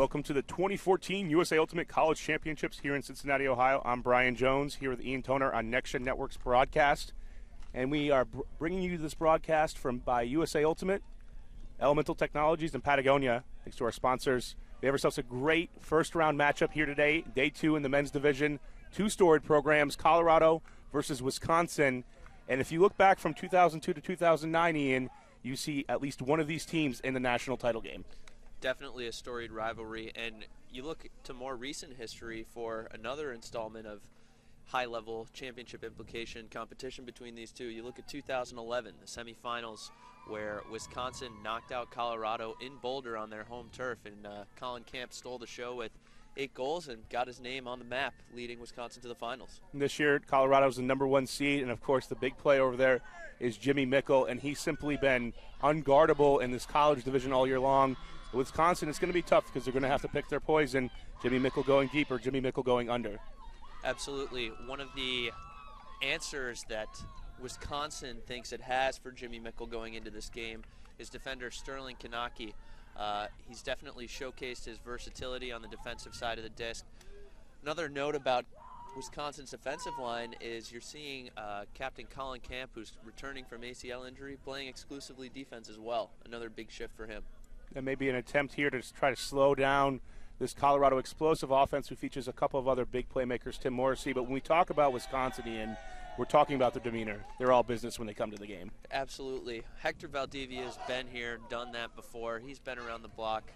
Welcome to the 2014 USA Ultimate College Championships here in Cincinnati, Ohio. I'm Brian Jones here with Ian Toner on Next Gen Network's broadcast. And we are bringing you this broadcast by USA Ultimate, Elemental Technologies, and Patagonia. Thanks to our sponsors. We have ourselves a great first-round matchup here today, Day 2 in the men's division. Two storied programs, Colorado versus Wisconsin. And if you look back from 2002 to 2009, Ian, you see at least one of these teams in the national title game. Definitely a storied rivalry, and you look to more recent history for another installment of high-level championship implication competition between these two. You look at 2011, the semifinals, where Wisconsin knocked out Colorado in Boulder on their home turf, and Colin Camp stole the show with 8 goals and got his name on the map, leading Wisconsin to the finals. This year, Colorado's the #1 seed, and of course the big play over there is Jimmy Mickle, and he's simply been unguardable in this college division all year long. Wisconsin, it's going to be tough because they're going to have to pick their poison. Jimmy Mickle going deep or Jimmy Mickle going under. Absolutely. One of the answers that Wisconsin thinks it has for Jimmy Mickle going into this game is defender Sterling Kanaki. He's definitely showcased his versatility on the defensive side of the disc. Another note about Wisconsin's defensive line is you're seeing Captain Colin Camp, who's returning from ACL injury, playing exclusively defense as well. Another big shift for him. And maybe an attempt here to try to slow down this Colorado explosive offense, who features a couple of other big playmakers, Tim Morrissey. But when we talk about Wisconsin, Ian, we're talking about their demeanor. They're all business when they come to the game. Absolutely. Hector Valdivia has been here, done that before. He's been around the block,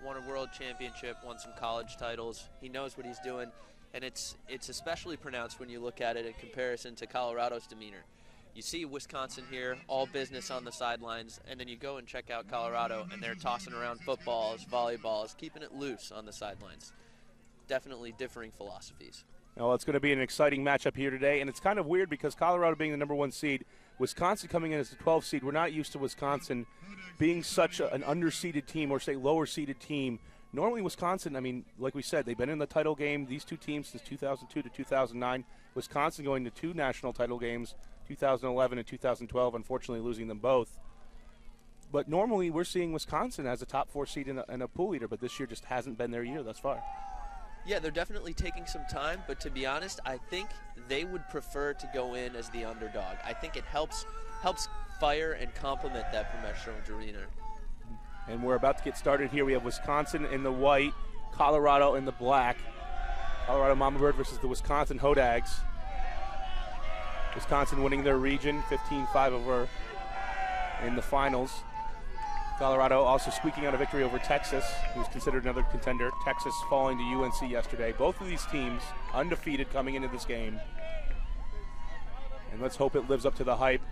won a world championship, won some college titles. He knows what he's doing, and it's especially pronounced when you look at it in comparison to Colorado's demeanor. You see Wisconsin here, all business on the sidelines, and then you go and check out Colorado, and they're tossing around footballs, volleyballs, keeping it loose on the sidelines. Definitely differing philosophies. Well, it's going to be an exciting matchup here today, and it's kind of weird because Colorado being the #1 seed, Wisconsin coming in as the 12th seed, we're not used to Wisconsin being such an underseeded team or, say, lower-seeded team. Normally Wisconsin, I mean, like we said, they've been in the title game, these two teams, since 2002 to 2009. Wisconsin going to 2 national title games, 2011 and 2012, unfortunately losing them both. But normally we're seeing Wisconsin as a top 4 seed and a pool leader, but this year just hasn't been their year thus far. Yeah, they're definitely taking some time, but to be honest, I think they would prefer to go in as the underdog. I think it helps fire and complement that promotional arena. And we're about to get started here. We have Wisconsin in the white, Colorado in the black. Colorado Mama Bird versus the Wisconsin Hodags. Wisconsin winning their region, 15-5 over in the finals. Colorado also squeaking out a victory over Texas, who's considered another contender. Texas falling to UNC yesterday. Both of these teams undefeated coming into this game. And let's hope it lives up to the hype.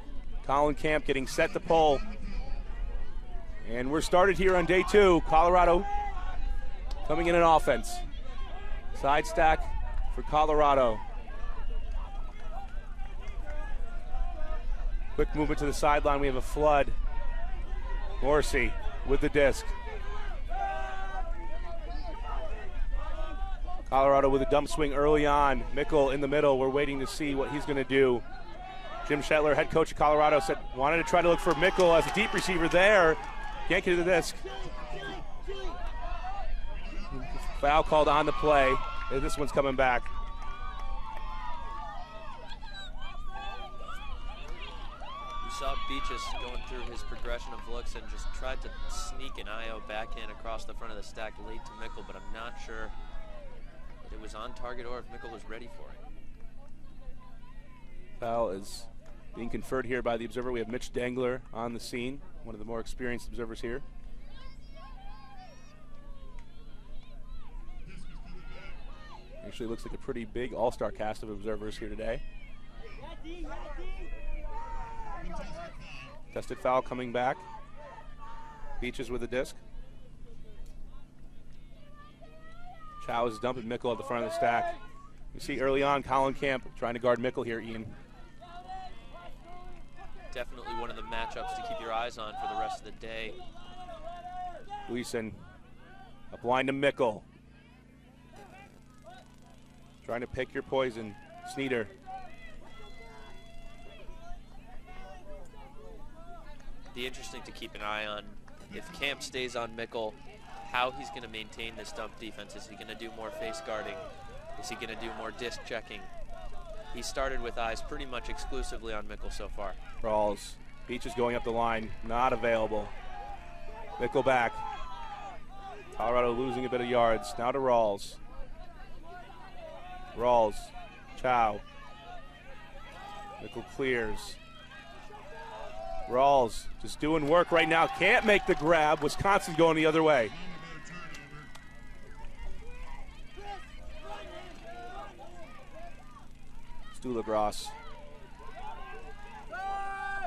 Colin Camp getting set to pull. And we're started here on day 2. Colorado coming in offense. Side stack for Colorado. Quick movement to the sideline. We have a flood. Morrissey with the disc. Colorado with a dump swing early on. Mickle in the middle. We're waiting to see what he's going to do. Jim Shetler, head coach of Colorado, said wanted to try to look for Mickle as a deep receiver there. Can't get to the disc. Foul called on the play. And this one's coming back. Saw Beaches going through his progression of looks and just tried to sneak an IO backhand across the front of the stack late to Mickle, but I'm not sure that it was on target or if Mickle was ready for it. Foul is being conferred here by the observer. We have Mitch Dangler on the scene, one of the more experienced observers here. Actually looks like a pretty big all-star cast of observers here today. Tested foul coming back. Beaches with the disc. Chow is dumping Mickle at the front of the stack. You see early on Colin Camp trying to guard Mickle here, Ian. Definitely one of the matchups to keep your eyes on for the rest of the day. Gleason up line to Mickle. Trying to pick your poison. Sneeder. Be interesting to keep an eye on. If Camp stays on Mickle, how he's going to maintain this dump defense. Is he going to do more face guarding? Is he going to do more disc checking? He started with eyes pretty much exclusively on Mickle so far. Rawls. Beach is going up the line. Not available. Mickle back. Colorado losing a bit of yards. Now to Rawls. Rawls. Chow. Mickle clears. Rawls just doing work right now. Can't make the grab. Wisconsin going the other way. Stulegross.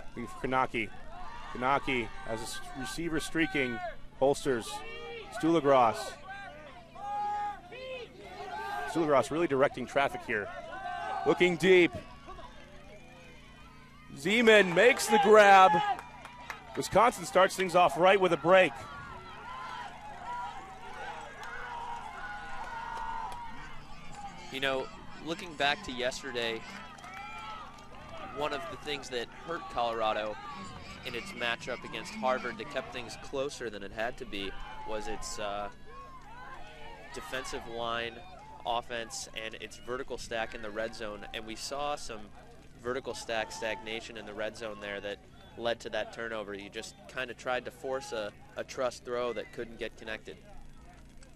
Looking for Kanaki. Kanaki has a receiver streaking. Holsters. Stulegross. Stulegross really directing traffic here. Looking deep. Zeman makes the grab. Wisconsin starts things off right with a break. You know, looking back to yesterday, one of the things that hurt Colorado in its matchup against Harvard that kept things closer than it had to be was its defensive line offense and its vertical stack in the red zone. And we saw some vertical stack stagnation in the red zone there that led to that turnover. You just kind of tried to force a trust throw that couldn't get connected.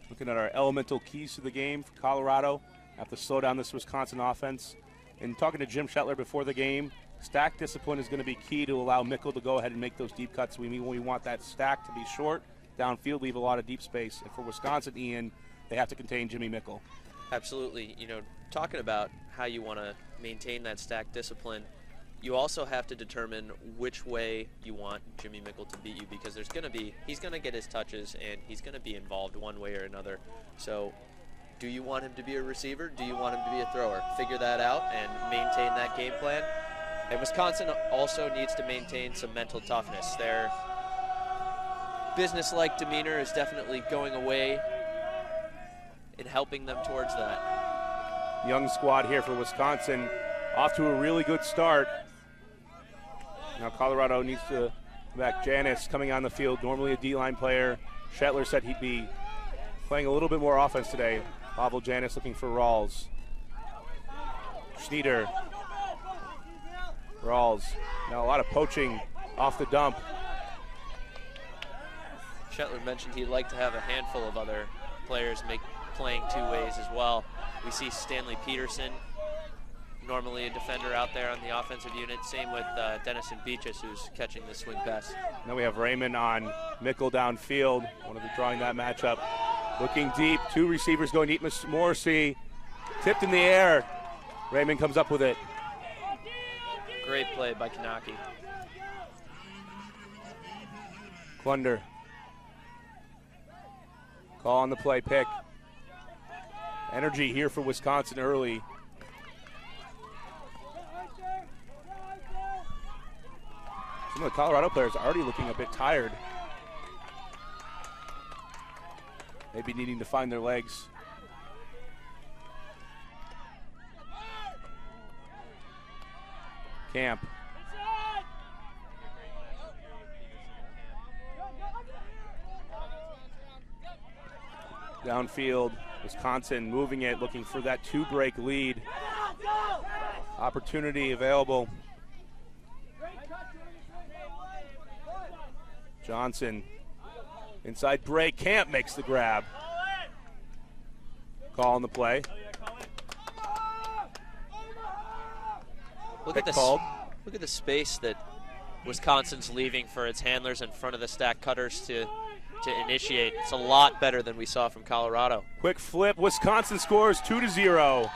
Looking at our elemental keys to the game for Colorado, have to slow down this Wisconsin offense. And talking to Jim Shetler before the game, stack discipline is going to be key to allow Mickle to go ahead and make those deep cuts. We want that stack to be short, downfield, leave a lot of deep space. And for Wisconsin, Ian, they have to contain Jimmy Mickle. Absolutely. You know, talking about how you want to maintain that stack discipline, you also have to determine which way you want Jimmy Mickle to beat you, because he's going to get his touches and he's going to be involved one way or another. So do you want him to be a receiver? Do you want him to be a thrower? Figure that out and maintain that game plan. And Wisconsin also needs to maintain some mental toughness. Their business-like demeanor is definitely going away and helping them towards that. Young squad here for Wisconsin, off to a really good start. Now Colorado needs to come back. Janis coming on the field, normally a D-line player. Shetler said he'd be playing a little bit more offense today. Pavel Janis looking for Rawls. Schneider. Rawls. Now a lot of poaching off the dump. Shetler mentioned he'd like to have a handful of other players playing two ways as well. We see Stanley Peterson, normally a defender out there on the offensive unit. Same with Dennison Beaches, who's catching the swing pass. Now we have Raymond on Mickle downfield. Want to be drawing that matchup. Looking deep, two receivers going deep. Morrissey tipped in the air. Raymond comes up with it. Great play by Kanaki. Klunder. Call on the play, pick. Energy here for Wisconsin early. Some of the Colorado players are already looking a bit tired. Maybe needing to find their legs. Camp. Downfield, Wisconsin moving it, looking for that two-break lead. Opportunity available. Johnson, inside break, Camp makes the grab. Call on the play. Look at the space that Wisconsin's leaving for its handlers in front of the stack cutters to initiate. It's a lot better than we saw from Colorado. Quick flip, Wisconsin scores 2-0.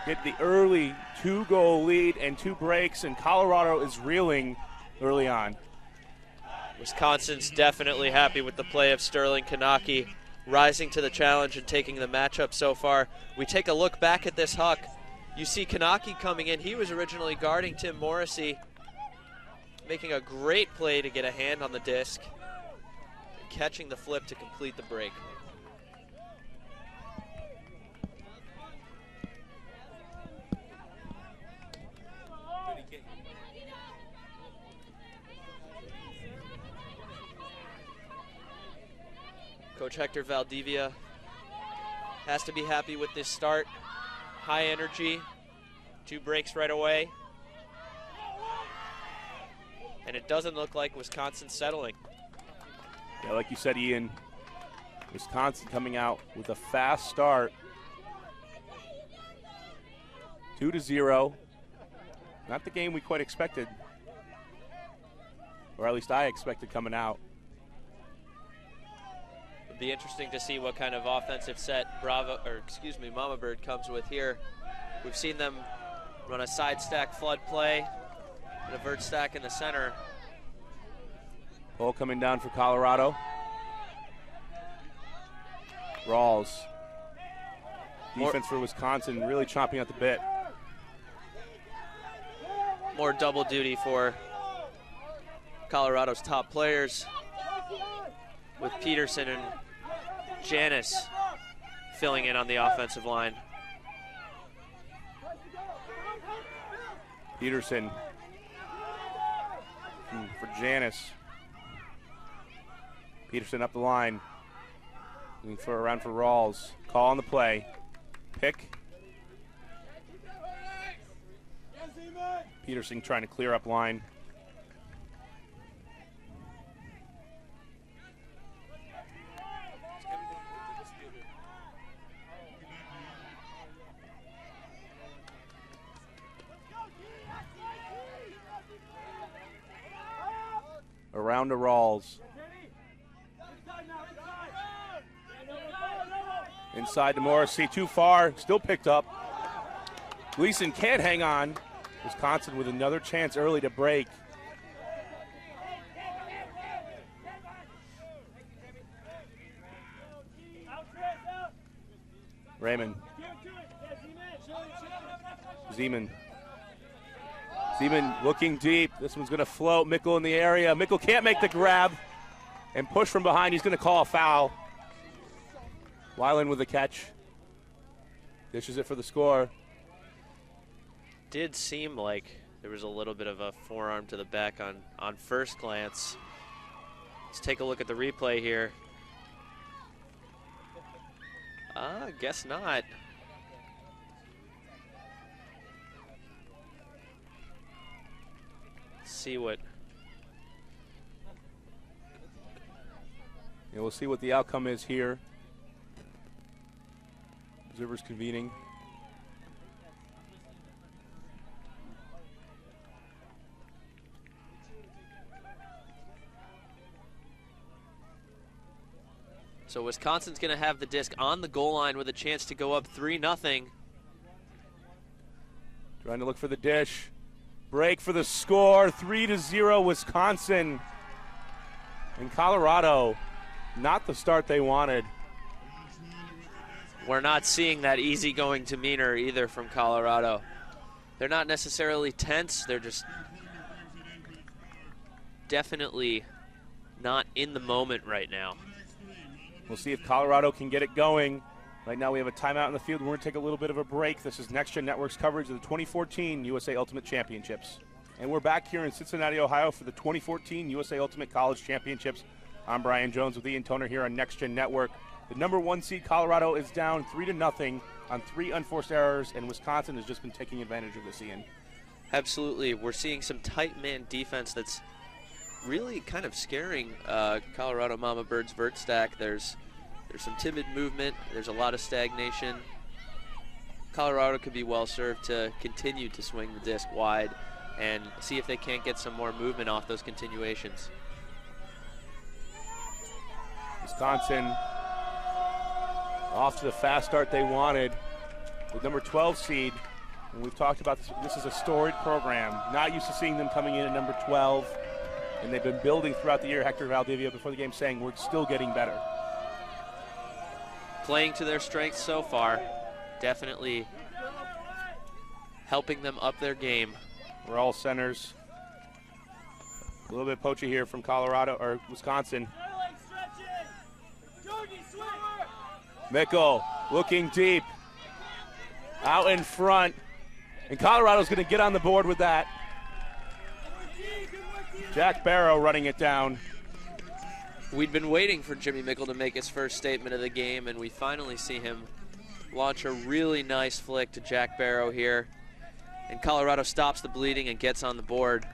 Get the early 2-goal lead and two breaks, and Colorado is reeling early on. Wisconsin's definitely happy with the play of Sterling Kanaki, rising to the challenge and taking the matchup so far. We take a look back at this huck. You see Kanaki coming in. He was originally guarding Tim Morrissey, making a great play to get a hand on the disc, and catching the flip to complete the break. Coach Hector Valdivia has to be happy with this start. High energy, 2 breaks right away. And it doesn't look like Wisconsin's settling. Yeah, like you said, Ian, Wisconsin coming out with a fast start. 2-0. Not the game we quite expected, or at least I expected coming out. It'll be interesting to see what kind of offensive set Mama Bird comes with here. We've seen them run a side stack flood play and a vert stack in the center. Ball coming down for Colorado. Rawls. Defense for Wisconsin really chomping at the bit. More double duty for Colorado's top players, with Peterson and Janis filling in on the offensive line. Peterson for Janis. Peterson up the line. Looking around for Rawls. Call on the play. Pick. Peterson trying to clear up line. Around to Rawls. Inside to Morrissey, too far, still picked up. Gleason can't hang on. Wisconsin with another chance early to break. Raymond. Zeman looking deep. This one's going to float. Mickle in the area. Mickle can't make the grab and push from behind. He's going to call a foul. Weiland with the catch. Dishes it for the score. Did seem like there was a little bit of a forearm to the back on first glance. Let's take a look at the replay here. Guess not. Let's see what. Yeah, we'll see what the outcome is here. Observers convening. So Wisconsin's going to have the disc on the goal line with a chance to go up 3-0. Trying to look for the dish. Break for the score. 3-0 Wisconsin. And Colorado, not the start they wanted. We're not seeing that easygoing demeanor either from Colorado. They're not necessarily tense. They're just definitely not in the moment right now. We'll see if Colorado can get it going. Right now we have a timeout in the field. We're going to take a little bit of a break. This is Next Gen Network's coverage of the 2014 USA Ultimate Championships. And we're back here in Cincinnati, Ohio for the 2014 USA Ultimate College Championships. I'm Brian Jones with Ian Toner here on Next Gen Network. The number 1 seed Colorado is down 3-0 on 3 unforced errors, and Wisconsin has just been taking advantage of this, Ian. Absolutely. We're seeing some tight man defense that's really kind of scaring Colorado Mama Bird's vert stack. There's some timid movement. There's a lot of stagnation. Colorado could be well served to continue to swing the disc wide and see if they can't get some more movement off those continuations. Wisconsin off to the fast start they wanted with number 12 seed. And we've talked about this. This is a storied program. Not used to seeing them coming in at number 12. And they've been building throughout the year. Hector Valdivia before the game saying we're still getting better. Playing to their strengths so far, definitely helping them up their game. We're all centers. A little bit poachy here from Colorado or Wisconsin. Mickle looking deep. Out in front. And Colorado's going to get on the board with that. Jack Barrow running it down. We'd been waiting for Jimmy Mickle to make his first statement of the game, and we finally see him launch a really nice flick to Jack Barrow here. And Colorado stops the bleeding and gets on the board.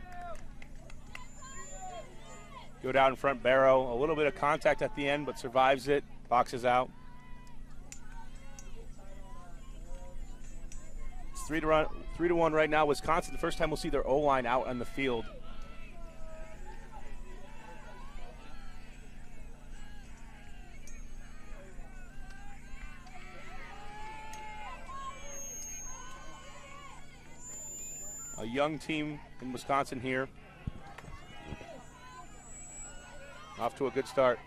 Go down in front, Barrow. A little bit of contact at the end, but survives it. Boxes out. It's 3-1 right now. Wisconsin, the first time we'll see their O-line out on the field. A young team in Wisconsin here. Off to a good start.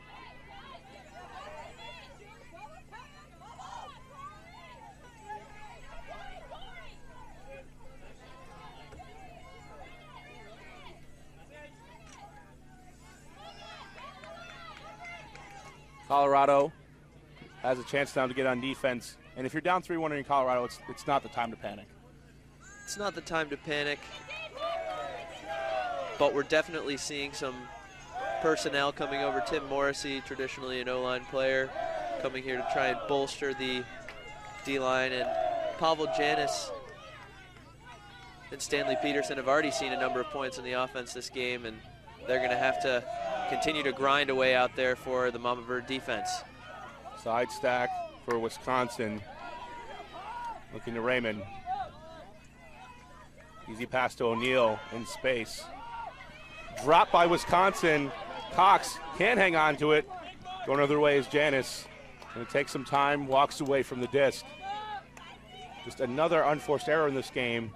Colorado has a chance now to get on defense. And if you're down 3-1 in Colorado, it's not the time to panic. It's not the time to panic, but we're definitely seeing some personnel coming over. Tim Morrissey, traditionally an O-line player, coming here to try and bolster the D-line, and Pavel Janis and Stanley Peterson have already seen a number of points in the offense this game, and they're going to have to continue to grind away out there for the Mama Bird defense. Side stack for Wisconsin. Looking to Raymond. Easy pass to O'Neal in space. Drop by Wisconsin. Cox can't hang on to it. Going other way is Janis. Going to take some time, walks away from the disc. Just another unforced error in this game.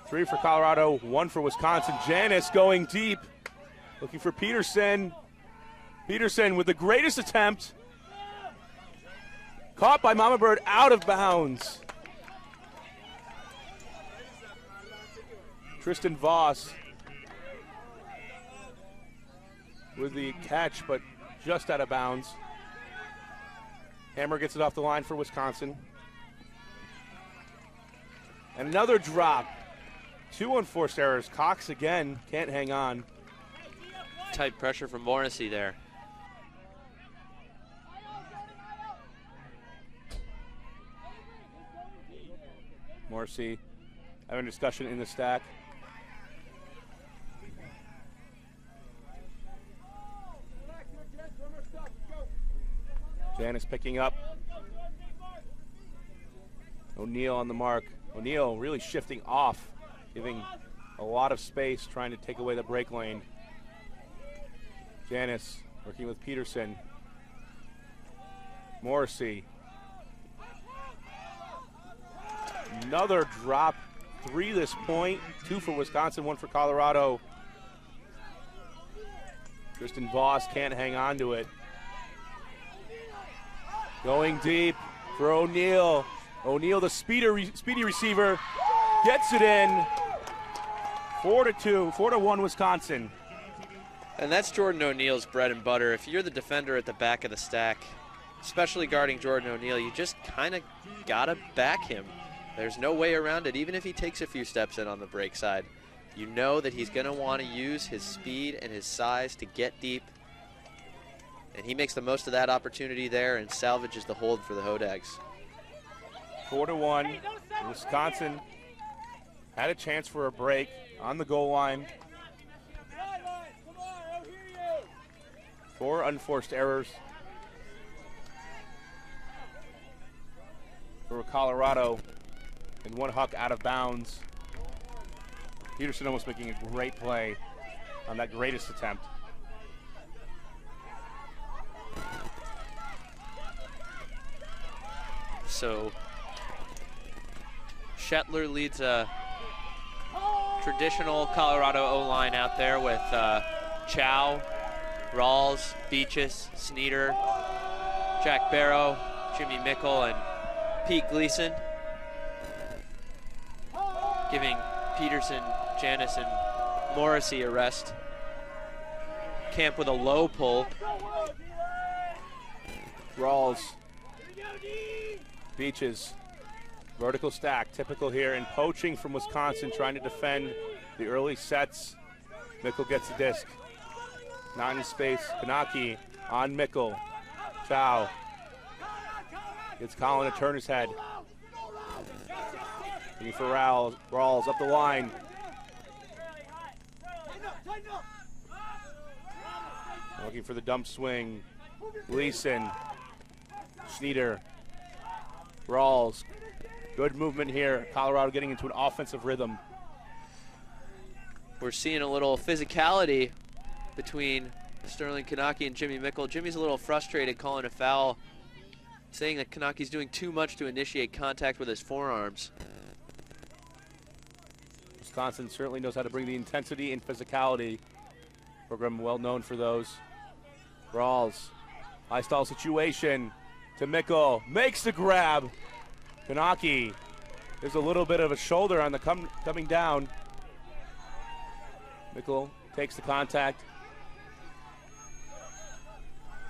3 for Colorado, 1 for Wisconsin. Janis going deep, looking for Peterson. Peterson with the greatest attempt. Caught by Mama Bird, out of bounds. Tristan Voss with the catch, but just out of bounds. Hammer gets it off the line for Wisconsin. And another drop. 2 unforced errors. Cox again can't hang on. Tight pressure from Morrissey there. Morrissey having a discussion in the stack. Janis picking up. O'Neal on the mark. O'Neal really shifting off, giving a lot of space, trying to take away the break lane. Janis working with Peterson. Morrissey. Another drop. 3 this point. 2 for Wisconsin, 1 for Colorado. Tristan Voss can't hang on to it. Going deep for O'Neal. O'Neal, the speedy receiver, gets it in. 4-2, 4-1 Wisconsin. And that's Jordan O'Neal's bread and butter. If you're the defender at the back of the stack, especially guarding Jordan O'Neal, you just kind of got to back him. There's no way around it. Even if he takes a few steps in on the break side, you know that he's going to want to use his speed and his size to get deep. And he makes the most of that opportunity there and salvages the hold for the Hodags. 4-1. Wisconsin had a chance for a break on the goal line. 4 unforced errors for Colorado, and 1 huck out of bounds. Peterson almost making a great play on that greatest attempt. So Shetler leads a traditional Colorado O-line out there with Chow, Rawls, Beaches, Sneeder, Jack Barrow, Jimmy Mickle, and Pete Gleason, giving Peterson, Janis, and Morrissey a rest. Camp with a low pull. Rawls, Beaches, vertical stack, typical here in poaching from Wisconsin, trying to defend the early sets. Mickle gets the disc. Not in space. Kanaki on Mickle. Chow. Gets Colin to turn his head. Looking for Rawls up the line. Looking for the dump swing. Gleason. Schneeder. Rawls. Good movement here. Colorado getting into an offensive rhythm. We're seeing a little physicality between Sterling Kanaki and Jimmy Mickle. Jimmy's a little frustrated calling a foul, saying that Kanaki's doing too much to initiate contact with his forearms. Wisconsin certainly knows how to bring the intensity and physicality. Program well known for those. Rawls. High stall situation to Mickle. Makes the grab. Kanaki. There's a little bit of a shoulder on the coming down. Mickle takes the contact.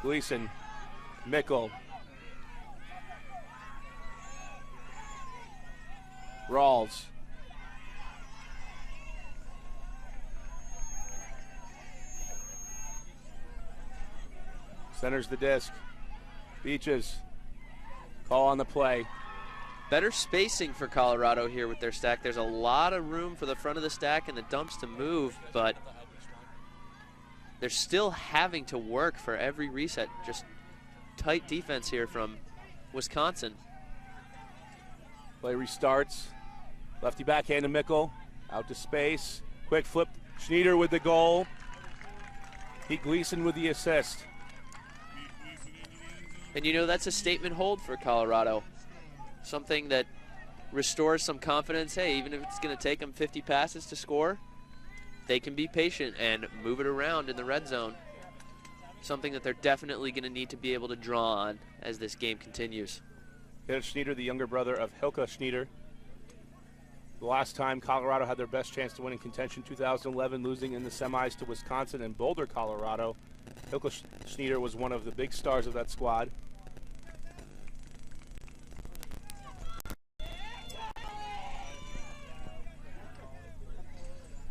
Gleason. Mickle. Rawls. Centers the disc. Beaches. Call on the play. Better spacing for Colorado here with their stack. There's a lot of room for the front of the stack and the dumps to move, but they're still having to work for every reset. Just tight defense here from Wisconsin. Play restarts. Lefty backhand to Mickle. Out to space. Quick flip. Schneeder with the goal. Pete Gleason with the assist. And you know, that's a statement hold for Colorado. Something that restores some confidence. Hey, even if it's going to take them 50 passes to score, they can be patient and move it around in the red zone. Something that they're definitely going to need to be able to draw on as this game continues. Kenneth Schneeder, the younger brother of Hilke Schneeder. The last time Colorado had their best chance to win in contention, 2011, losing in the semis to Wisconsin and Boulder, Colorado. Hilke Schneeder was one of the big stars of that squad.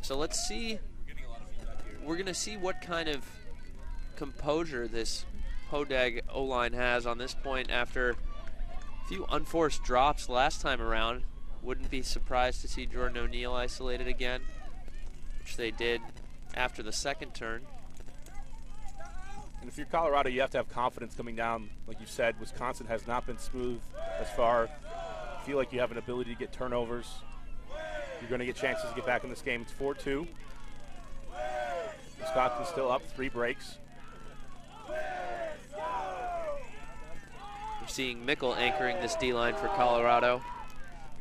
So let's see. We're going to see what kind of composure this Hodag O-line has on this point after a few unforced drops last time around. Wouldn't be surprised to see Jordan O'Neal isolated again, which they did after the second turn. And if you're Colorado, you have to have confidence coming down. Like you said, Wisconsin has not been smooth as far. You feel like you have an ability to get turnovers. You're going to get chances to get back in this game. It's 4-2. Wisconsin still up 3 breaks. We're seeing Mickle anchoring this D-line for Colorado.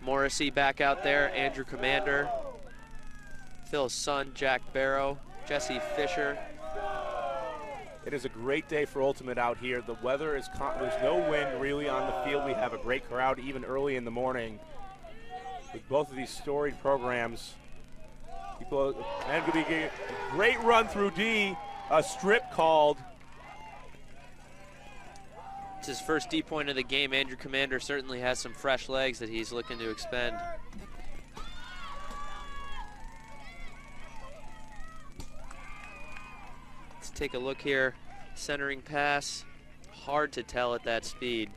Morrissey back out there, Andrew Commander, Phil's son, Jack Barrow, Jesse Fisher. It is a great day for Ultimate out here. The weather is there's no wind really on the field. We have a great crowd even early in the morning. With both of these storied programs, and going to be a great run through D, a strip called. It's his first D point of the game. Andrew Commander certainly has some fresh legs that he's looking to expend. Let's take a look here. Centering pass, hard to tell at that speed.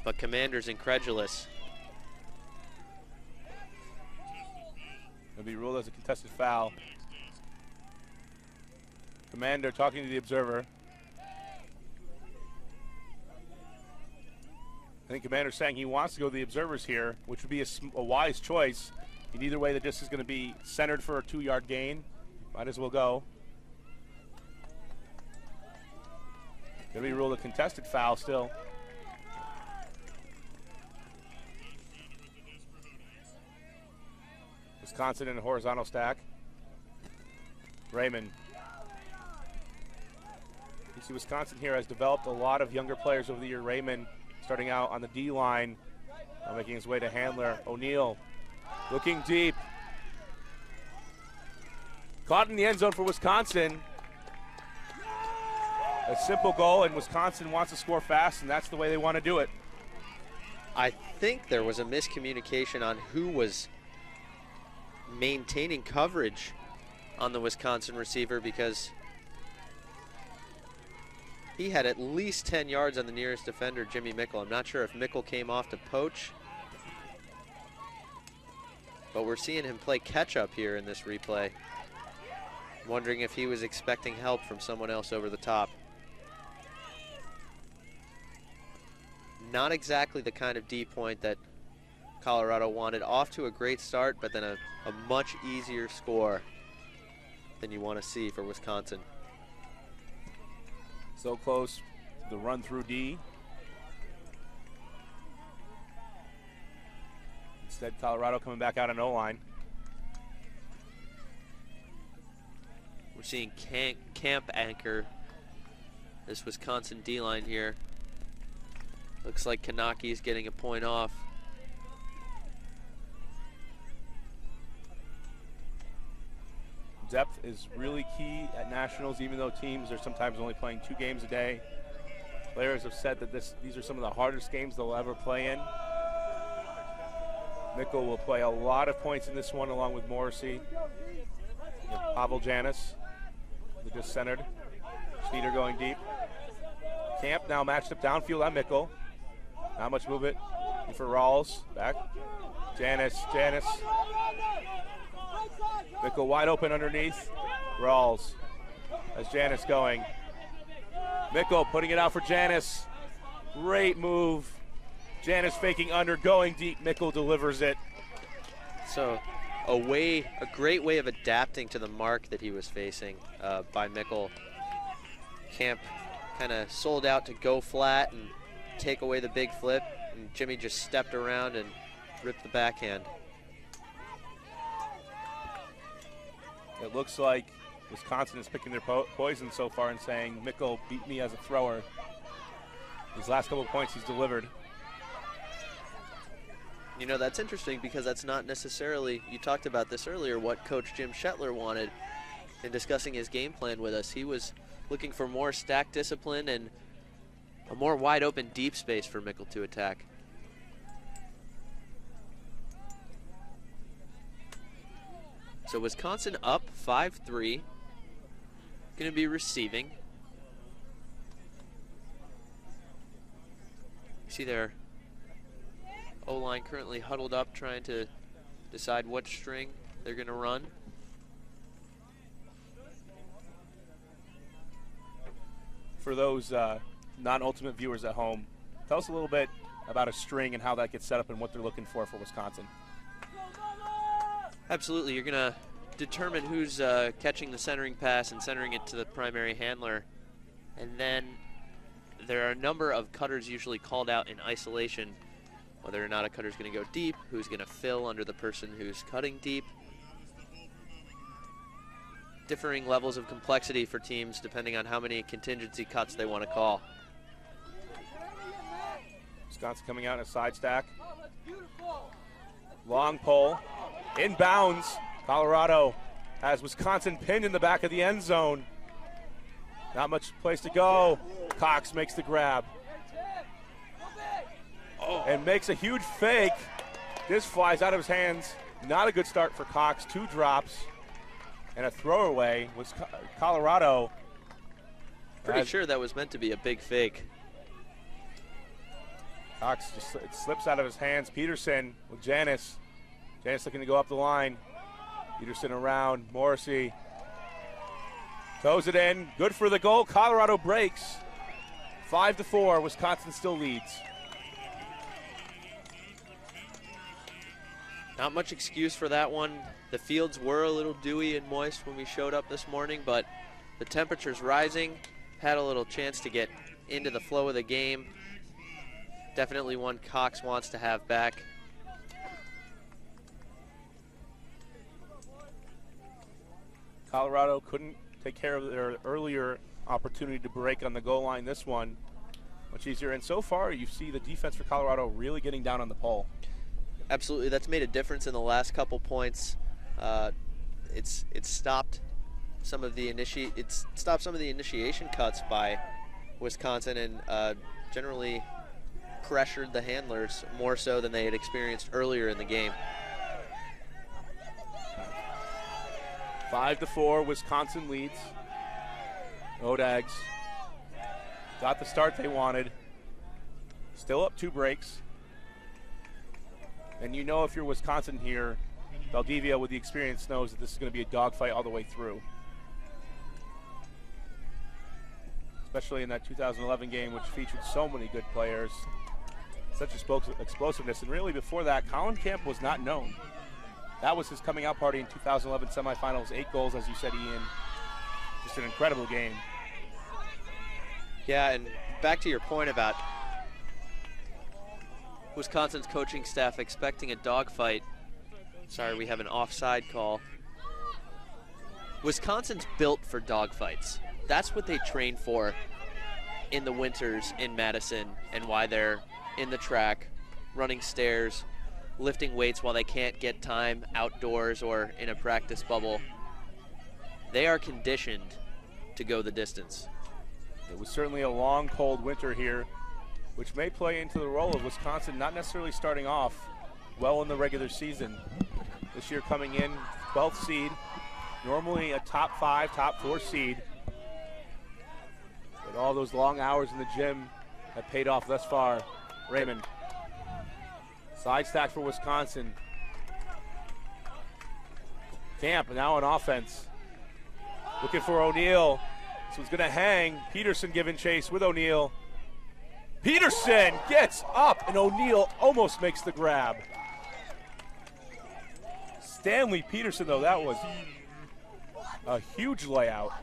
But Commander's incredulous. It'll be ruled as a contested foul. Commander talking to the observer. I think Commander's saying he wants to go to the observers here, which would be a wise choice. In either way, the disc is going to be centered for a 2-yard gain. Might as well go. Going to be ruled a contested foul still. Wisconsin in a horizontal stack. Raymond. You see Wisconsin here has developed a lot of younger players over the year. Raymond starting out on the D line, making his way to handler. O'Neal looking deep. Caught in the end zone for Wisconsin. A simple goal, and Wisconsin wants to score fast, and that's the way they want to do it. I think there was a miscommunication on who was maintaining coverage on the Wisconsin receiver because he had at least 10 yards on the nearest defender, Jimmy Mickle. I'm not sure if Mickle came off to poach, but we're seeing him play catch-up here in this replay. Wondering if he was expecting help from someone else over the top. Not exactly the kind of D point that Colorado wanted. Off to a great start, but then a much easier score than you want to see for Wisconsin. So close to the run through D. Instead, Colorado coming back out on O-line. We're seeing camp anchor this Wisconsin D-line here. Looks like Kanaki's getting a point off. Depth is really key at nationals, even though teams are sometimes only playing 2 games a day. Players have said that these are some of the hardest games they'll ever play in. Mickle will play a lot of points in this one along with Morrissey. Pavel Janis, they just centered. Speeder going deep. Camp now matched up downfield on Mickle. Not much movement. And for Rawls, back. Janis. Mickle wide open underneath. Rawls as Janis going. Mickle putting it out for Janis. Great move. Janis faking under, going deep. Mickle delivers it. So a great way of adapting to the mark that he was facing by Mickle. Camp kind of sold out to go flat and take away the big flip, and Jimmy just stepped around and ripped the backhand. It looks like Wisconsin is picking their poison so far and saying, Mickle beat me as a thrower. These last couple of points he's delivered. You know, that's interesting because that's not necessarily, you talked about this earlier, what Coach Jim Shetler wanted in discussing his game plan with us. He was looking for more stack discipline and a more wide open deep space for Mickle to attack. So Wisconsin up 5-3, going to be receiving. You see their O-line currently huddled up trying to decide what string they're going to run. For those non-ultimate viewers at home, tell us a little bit about a string and how that gets set up and what they're looking for Wisconsin. Absolutely. You're going to determine who's catching the centering pass and centering it to the primary handler. And then there are a number of cutters usually called out in isolation, whether or not a cutter's going to go deep, who's going to fill under the person who's cutting deep. Differing levels of complexity for teams depending on how many contingency cuts they want to call. Wisconsin coming out in a side stack. Long pole. Inbounds. Colorado has Wisconsin pinned in the back of the end zone. Not much place to go. Cox makes the grab. And makes a huge fake. This flies out of his hands. Not a good start for Cox. 2 drops and a throwaway. Was Colorado. Pretty sure that was meant to be a big fake. Cox just it slips out of his hands. Peterson with Janis. Janis looking to go up the line. Peterson around. Morrissey throws it in. Good for the goal. Colorado breaks. 5-4. Wisconsin still leads. Not much excuse for that one. The fields were a little dewy and moist when we showed up this morning, but the temperature's rising. Had a little chance to get into the flow of the game. Definitely one Cox wants to have back. Colorado couldn't take care of their earlier opportunity to break on the goal line. This one much easier. And so far, you see the defense for Colorado really getting down on the pole. Absolutely, that's made a difference in the last couple points. It's stopped some of the initiation cuts by Wisconsin and generally pressured the handlers more so than they had experienced earlier in the game. 5-4, Wisconsin leads. Odags got the start they wanted. Still up 2 breaks. And you know if you're Wisconsin here, Valdivia with the experience knows that this is going to be a dogfight all the way through. Especially in that 2011 game, which featured so many good players. Such explosiveness. And really before that, Colin Camp was not known. That was his coming out party in 2011 semifinals. 8 goals, as you said, Ian. Just an incredible game. Yeah, and back to your point about Wisconsin's coaching staff expecting a dogfight. Sorry, we have an offside call. Wisconsin's built for dogfights. That's what they train for in the winters in Madison, and why they're in the track, running stairs, lifting weights while they can't get time outdoors or in a practice bubble. They are conditioned to go the distance. It was certainly a long, cold winter here, which may play into the role of Wisconsin not necessarily starting off well in the regular season. This year coming in 12th seed, normally a top 5, top 4 seed. But all those long hours in the gym have paid off thus far. Raymond. Side stack for Wisconsin. Camp now on offense. Looking for O'Neal. So he's going to hang. Peterson giving chase with O'Neal. Peterson gets up, and O'Neal almost makes the grab. Stanley Peterson, though, that was a huge layout.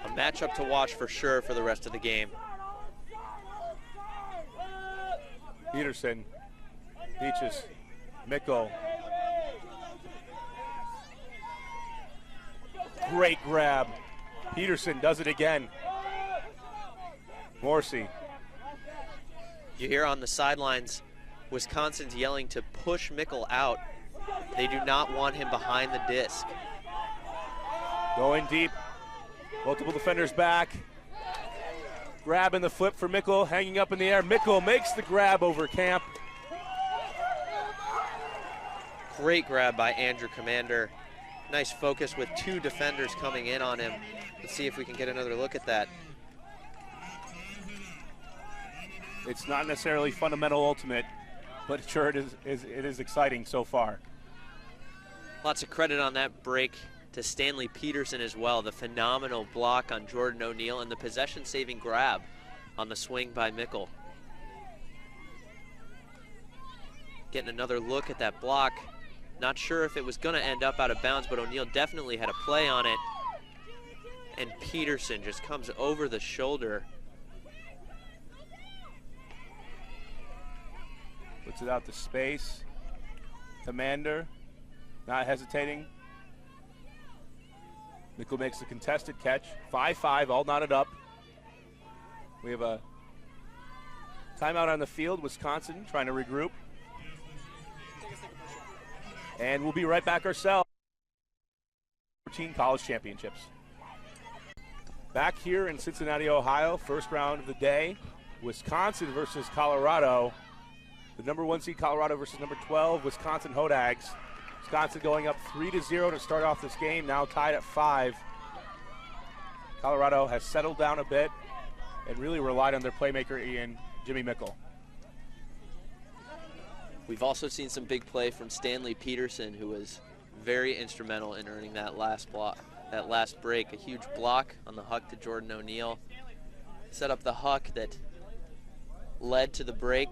A matchup to watch for sure for the rest of the game. Peterson, Beaches, Mikkel. Great grab. Peterson does it again. Morrissey. You hear on the sidelines, Wisconsin's yelling to push Mikkel out. They do not want him behind the disc. Going deep. Multiple defenders back. Grabbing the flip for Mikkel, hanging up in the air. Mikkel makes the grab over Camp. Great grab by Andrew Commander. Nice focus with 2 defenders coming in on him. Let's see if we can get another look at that. It's not necessarily fundamental ultimate, but sure it is exciting so far. Lots of credit on that break to Stanley Peterson as well. The phenomenal block on Jordan O'Neal and the possession-saving grab on the swing by Mikkel. Getting another look at that block. Not sure if it was going to end up out of bounds, but O'Neal definitely had a play on it. And Peterson just comes over the shoulder. Puts it out to space. Commander, not hesitating. Mikkel makes the contested catch. 5-5, all knotted up. We have a timeout on the field. Wisconsin trying to regroup. And we'll be right back ourselves. 14 college championships. Back here in Cincinnati, Ohio, first round of the day. Wisconsin versus Colorado. The number 1 seed Colorado versus number 12 Wisconsin Hodags. Wisconsin going up 3-0 to start off this game, now tied at 5. Colorado has settled down a bit and really relied on their playmaker, Jimmy Mikkel. We've also seen some big play from Stanley Peterson, who was very instrumental in earning that last block, that last break. A huge block on the huck to Jordan O'Neal. Set up the huck that led to the break.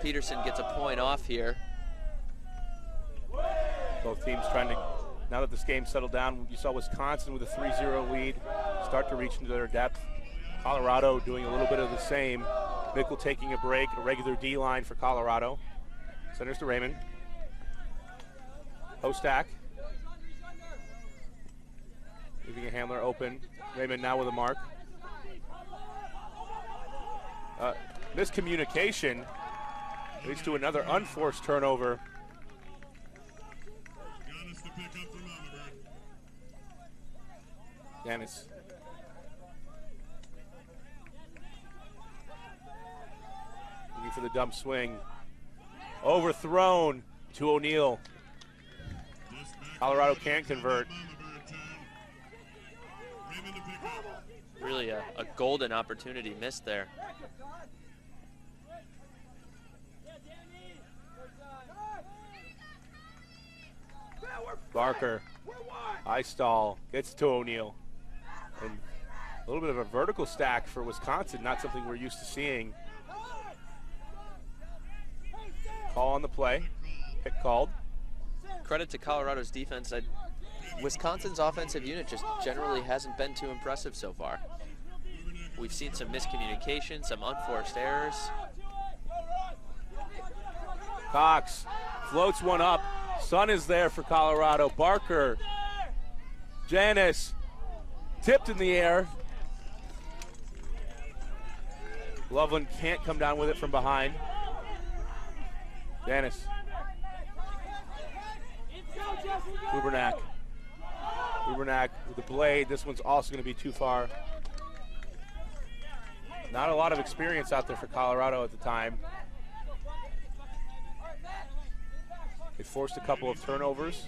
Peterson gets a point off here. Both teams trying to, now that this game settled down, you saw Wisconsin with a 3-0 lead start to reach into their depth. Colorado doing a little bit of the same. Mikkel taking a break, a regular D line for Colorado. Centers to Raymond. Hostak. Leaving a handler open. Raymond now with a mark. Miscommunication leads to another unforced turnover. Dennis. Looking for the dump swing. Overthrown to O'Neal. Colorado can't convert. Really a golden opportunity missed there. Barker, high stall, gets to O'Neal. And a little bit of a vertical stack for Wisconsin, not something we're used to seeing. Call on the play, pick called. Credit to Colorado's defense. Wisconsin's offensive unit just generally hasn't been too impressive so far. We've seen some miscommunication, some unforced errors. Cox floats one up. Sun is there for Colorado. Barker, Janis, tipped in the air. Loveland can't come down with it from behind. Janis. Ubernack. Ubernack with the blade. This one's also going to be too far. Not a lot of experience out there for Colorado at the time. They forced a couple of turnovers.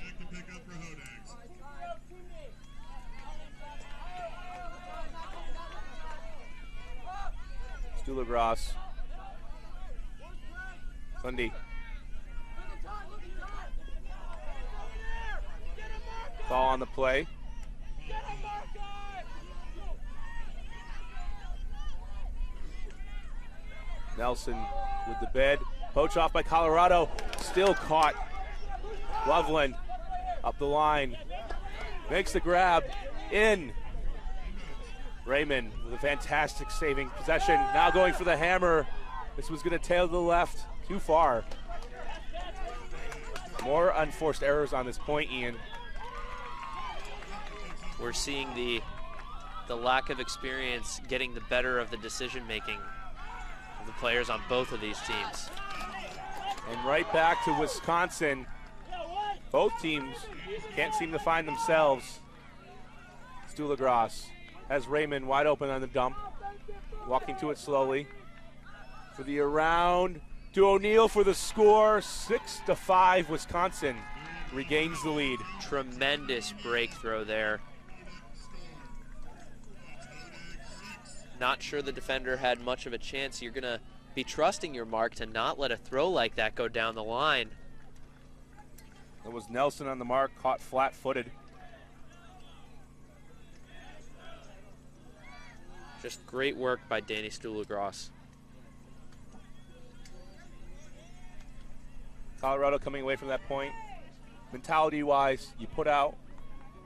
Stuhlegras. Sunday. Ball on the play. Nelson with the bed. Poach off by Colorado. Still caught. Loveland up the line. Makes the grab. In. Raymond with a fantastic saving possession. Now going for the hammer. This was going to tail to the left. Too far. More unforced errors on this point, Ian. We're seeing the lack of experience getting the better of the decision making of the players on both of these teams. And right back to Wisconsin. Both teams can't seem to find themselves. Stuhlegras has Raymond wide open on the dump. Walking to it slowly. For the around to O'Neal for the score. 6-5, Wisconsin regains the lead. Tremendous break throw there. Not sure the defender had much of a chance. You're going to be trusting your mark to not let a throw like that go down the line. It was Nelson on the mark, caught flat-footed. Just great work by Danny Stuhlegras. Colorado coming away from that point. Mentality-wise, you put out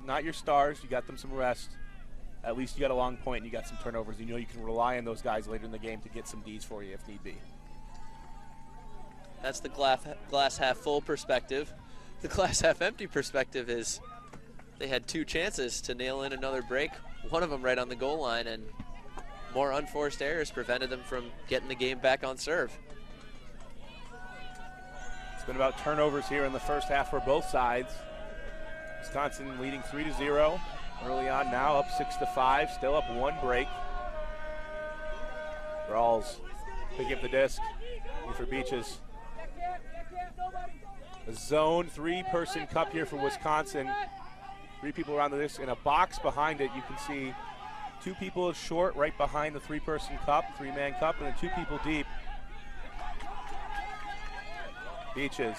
not your stars, you got them some rest. At least you got a long point and you got some turnovers. You know you can rely on those guys later in the game to get some Ds for you if need be. That's the glass half full perspective. The glass half empty perspective is they had two chances to nail in another break, one of them right on the goal line, and more unforced errors prevented them from getting the game back on serve. It's been about turnovers here in the first half for both sides. Wisconsin leading 3-0 early on, now up 6-5, still up one break. Rawls picking up the disc for Beaches. A zone three-person cup here for Wisconsin. Three people around the disc. In a box behind it, you can see two people short right behind the three-person cup, three-man cup, and then two people deep. Beaches.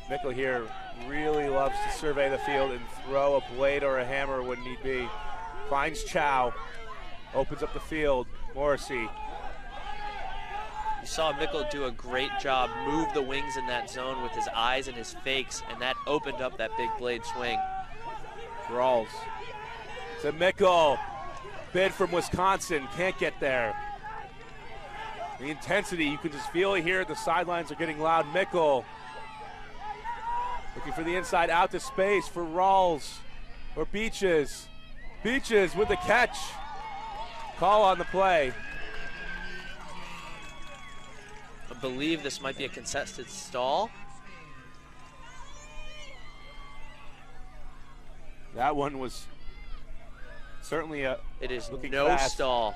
Mickle here really loves to survey the field and throw a blade or a hammer when need be. Finds Chow. Opens up the field. Morrissey. You saw Mickle do a great job, move the wings in that zone with his eyes and his fakes, and that opened up that big blade swing. Rawls to Mickle. Bid from Wisconsin, can't get there. The intensity, you can just feel it here. The sidelines are getting loud. Mickle looking for the inside out to space for Rawls or Beaches. Beaches with the catch. Call on the play. I believe this might be a contested stall. That one was certainly a It is looking no fast. stall.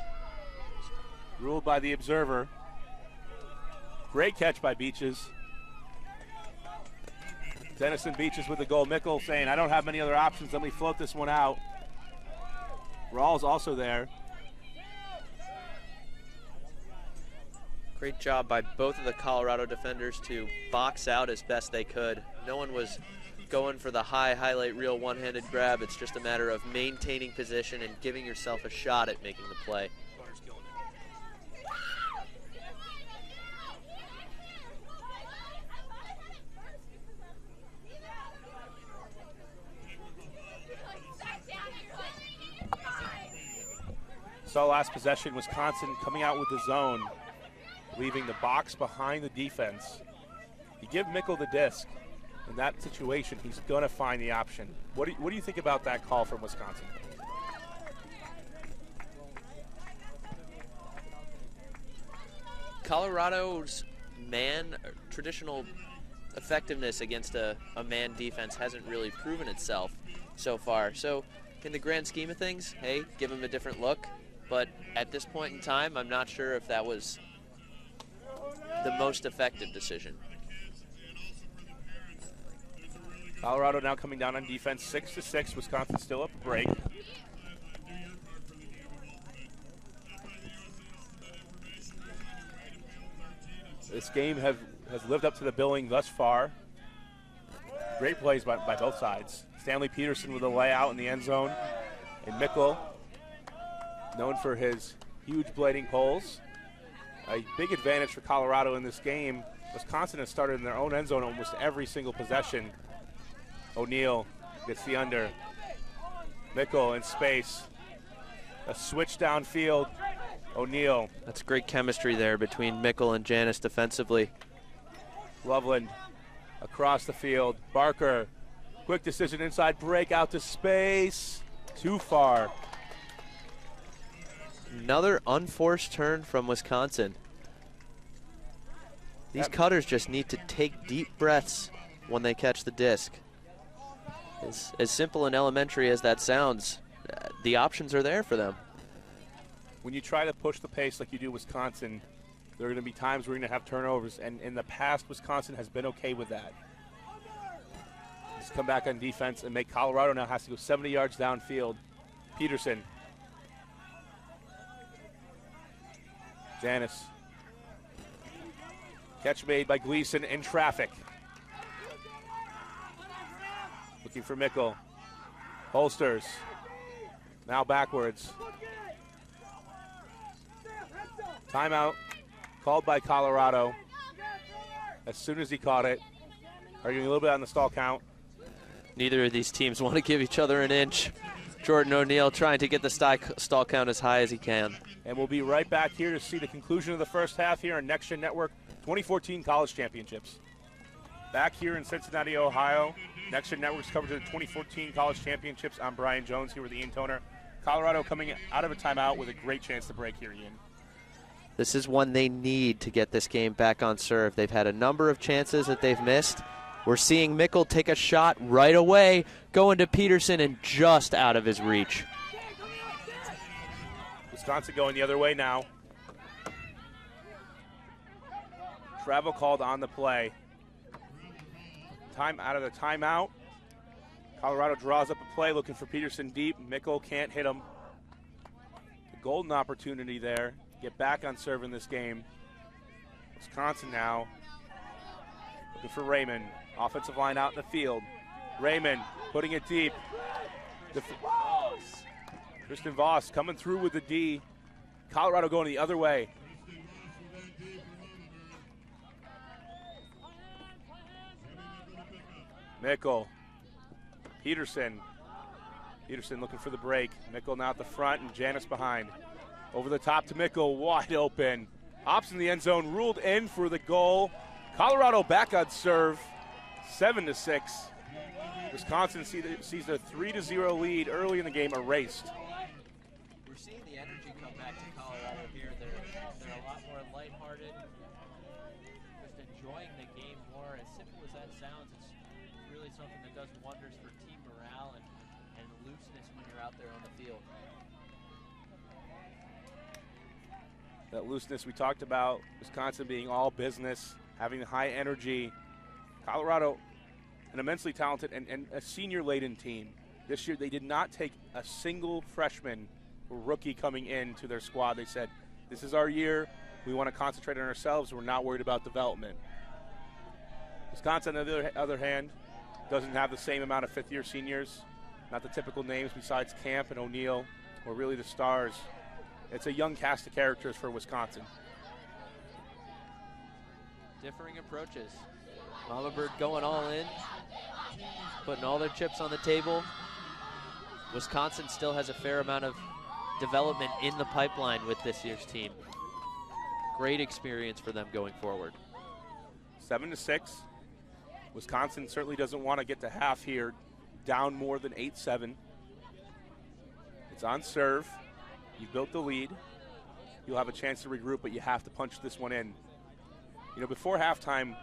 Ruled by the observer. Great catch by Beaches. Denison Beaches with the goal. Mickle saying, I don't have many other options. Let me float this one out. Rawls also there. Great job by both of the Colorado defenders to box out as best they could. No one was going for the highlight reel one-handed grab. It's just a matter of maintaining position and giving yourself a shot at making the play. So last possession, Wisconsin coming out with the zone, leaving the box behind the defense. You give Mickle the disc. In that situation, he's going to find the option. What do you think about that call from Wisconsin? Colorado's traditional effectiveness against a man defense hasn't really proven itself so far. So in the grand scheme of things, hey, give him a different look. But at this point in time, I'm not sure if that was the most effective decision. Colorado now coming down on defense, 6-6. Wisconsin still up a break. This game has lived up to the billing thus far. Great plays by both sides. Stanley Peterson with a layout in the end zone. And Mickle, known for his huge blading poles. A big advantage for Colorado in this game. Wisconsin has started in their own end zone almost every single possession. O'Neal gets the under. Mickle in space. A switch downfield. O'Neal. That's great chemistry there between Mickle and Janis defensively. Loveland across the field. Barker, quick decision inside, break out to space. Too far. Another unforced turn from Wisconsin. These cutters just need to take deep breaths when they catch the disc. As simple and elementary as that sounds, the options are there for them. When you try to push the pace like you do Wisconsin, there are going to be times where you're going to have turnovers, and in the past, Wisconsin has been okay with that. Just come back on defense and make Colorado now has to go 70 yards downfield. Peterson. Janis. Catch made by Gleason in traffic. Looking for Mickle. Holsters. Now backwards. Timeout called by Colorado. As soon as he caught it. Arguing a little bit on the stall count. Neither of these teams want to give each other an inch. Jordan O'Neal trying to get the stall count as high as he can. And we'll be right back here to see the conclusion of the first half here on Next Gen Network 2014 College Championships. Back here in Cincinnati, Ohio, Next Gen Network's coverage of the 2014 College Championships. I'm Brian Jones here with Ian Toner. Colorado coming out of a timeout with a great chance to break here, Ian. This is one they need to get this game back on serve. They've had a number of chances that they've missed. We're seeing Mickle take a shot right away, going to Peterson and just out of his reach. Wisconsin going the other way now. Travel called on the play. Time out of the timeout. Colorado draws up a play looking for Peterson deep. Mickle can't hit him. The golden opportunity there. Get back on serve in this game. Wisconsin now looking for Raymond. Offensive line out in the field. Raymond putting it deep. Tristan Voss coming through with the D. Colorado going the other way. Mickle. Peterson. Peterson looking for the break. Mickle now at the front and Janis behind. Over the top to Mickle, wide open. Hops in the end zone, ruled in for the goal. Colorado back on serve, 7-6. Wisconsin sees a 3-0 lead early in the game erased. We're seeing the energy come back to Colorado here. They're a lot more lighthearted, just enjoying the game more. As simple as that sounds, it's really something that does wonders for team morale and looseness when you're out there on the field. That looseness we talked about, Wisconsin being all business, having high energy. Colorado an immensely talented and a senior-laden team. This year they did not take a single freshman or rookie coming into their squad. They said, this is our year. We want to concentrate on ourselves. We're not worried about development. Wisconsin, on the other hand, doesn't have the same amount of fifth-year seniors, not the typical names besides Camp and O'Neill, or really the stars. It's a young cast of characters for Wisconsin. Differing approaches. Mama Bird going all in, putting all their chips on the table. Wisconsin still has a fair amount of development in the pipeline with this year's team. Great experience for them going forward. 7-6. Wisconsin certainly doesn't want to get to half here, down more than 8-7. It's on serve. You built the lead. You'll have a chance to regroup, but you have to punch this one in. You know, before halftime,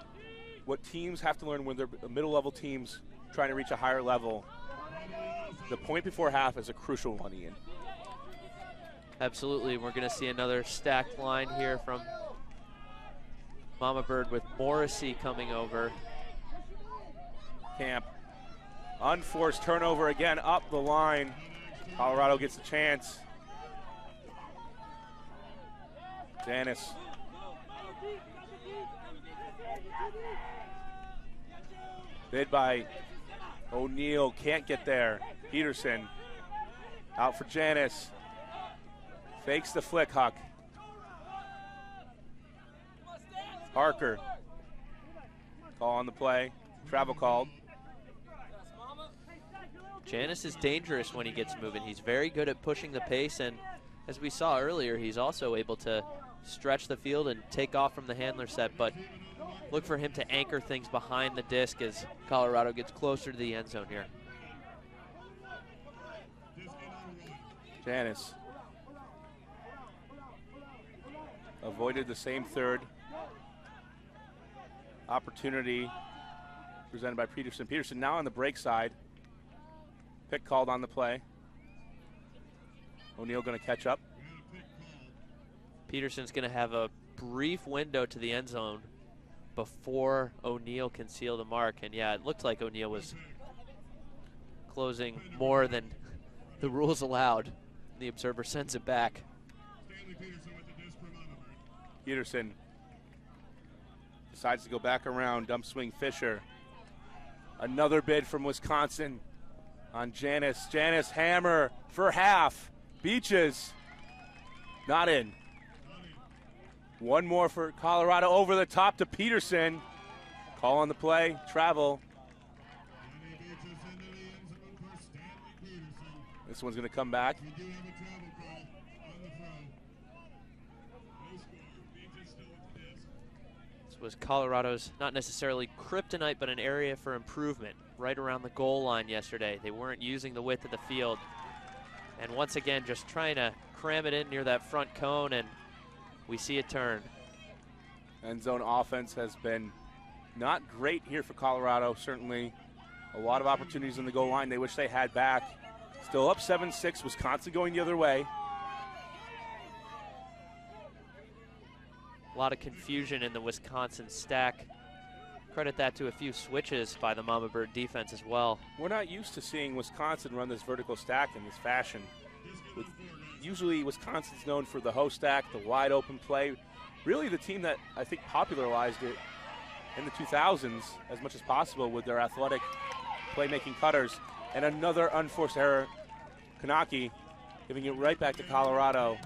what teams have to learn when they're middle-level teams trying to reach a higher level, the point before half is a crucial one, Ian. Absolutely. We're going to see another stacked line here from Mama Bird with Morrissey coming over. Camp. Unforced turnover again up the line. Colorado gets a chance. Janice. Bid by O'Neill, can't get there. Peterson out for Janice. Fakes the flick, Huck. Parker. Call on the play. Travel called. Janice is dangerous when he gets moving. He's very good at pushing the pace, and as we saw earlier, he's also able to stretch the field and take off from the handler set, but look for him to anchor things behind the disc as Colorado gets closer to the end zone here. Janice avoided the same third. Opportunity presented by Peterson. Peterson now on the break side. Pick called on the play. O'Neill going to catch up. Peterson's going to have a brief window to the end zone before O'Neill can seal the mark. And yeah, it looked like O'Neill was closing more than the rules allowed. The observer sends it back. Peterson decides to go back around. Dump swing Fisher. Another bid from Wisconsin on Janice. Janice hammer for half. Beaches. Not in. One more for Colorado over the top to Peterson. Call on the play. Travel. This one's going to come back. This was Colorado's not necessarily kryptonite, but an area for improvement right around the goal line yesterday. They weren't using the width of the field. And once again, just trying to cram it in near that front cone, and we see a turn. End zone offense has been not great here for Colorado. Certainly a lot of opportunities in the goal line they wish they had back. Still up 7-6, Wisconsin going the other way. A lot of confusion in the Wisconsin stack. Credit that to a few switches by the Mama Bird defense as well. We're not used to seeing Wisconsin run this vertical stack in this fashion. Usually Wisconsin's known for the hoe stack, the wide open play. Really the team that I think popularized it in the 2000s as much as possible with their athletic playmaking cutters. And another unforced error, Kanaki giving it right back to Colorado.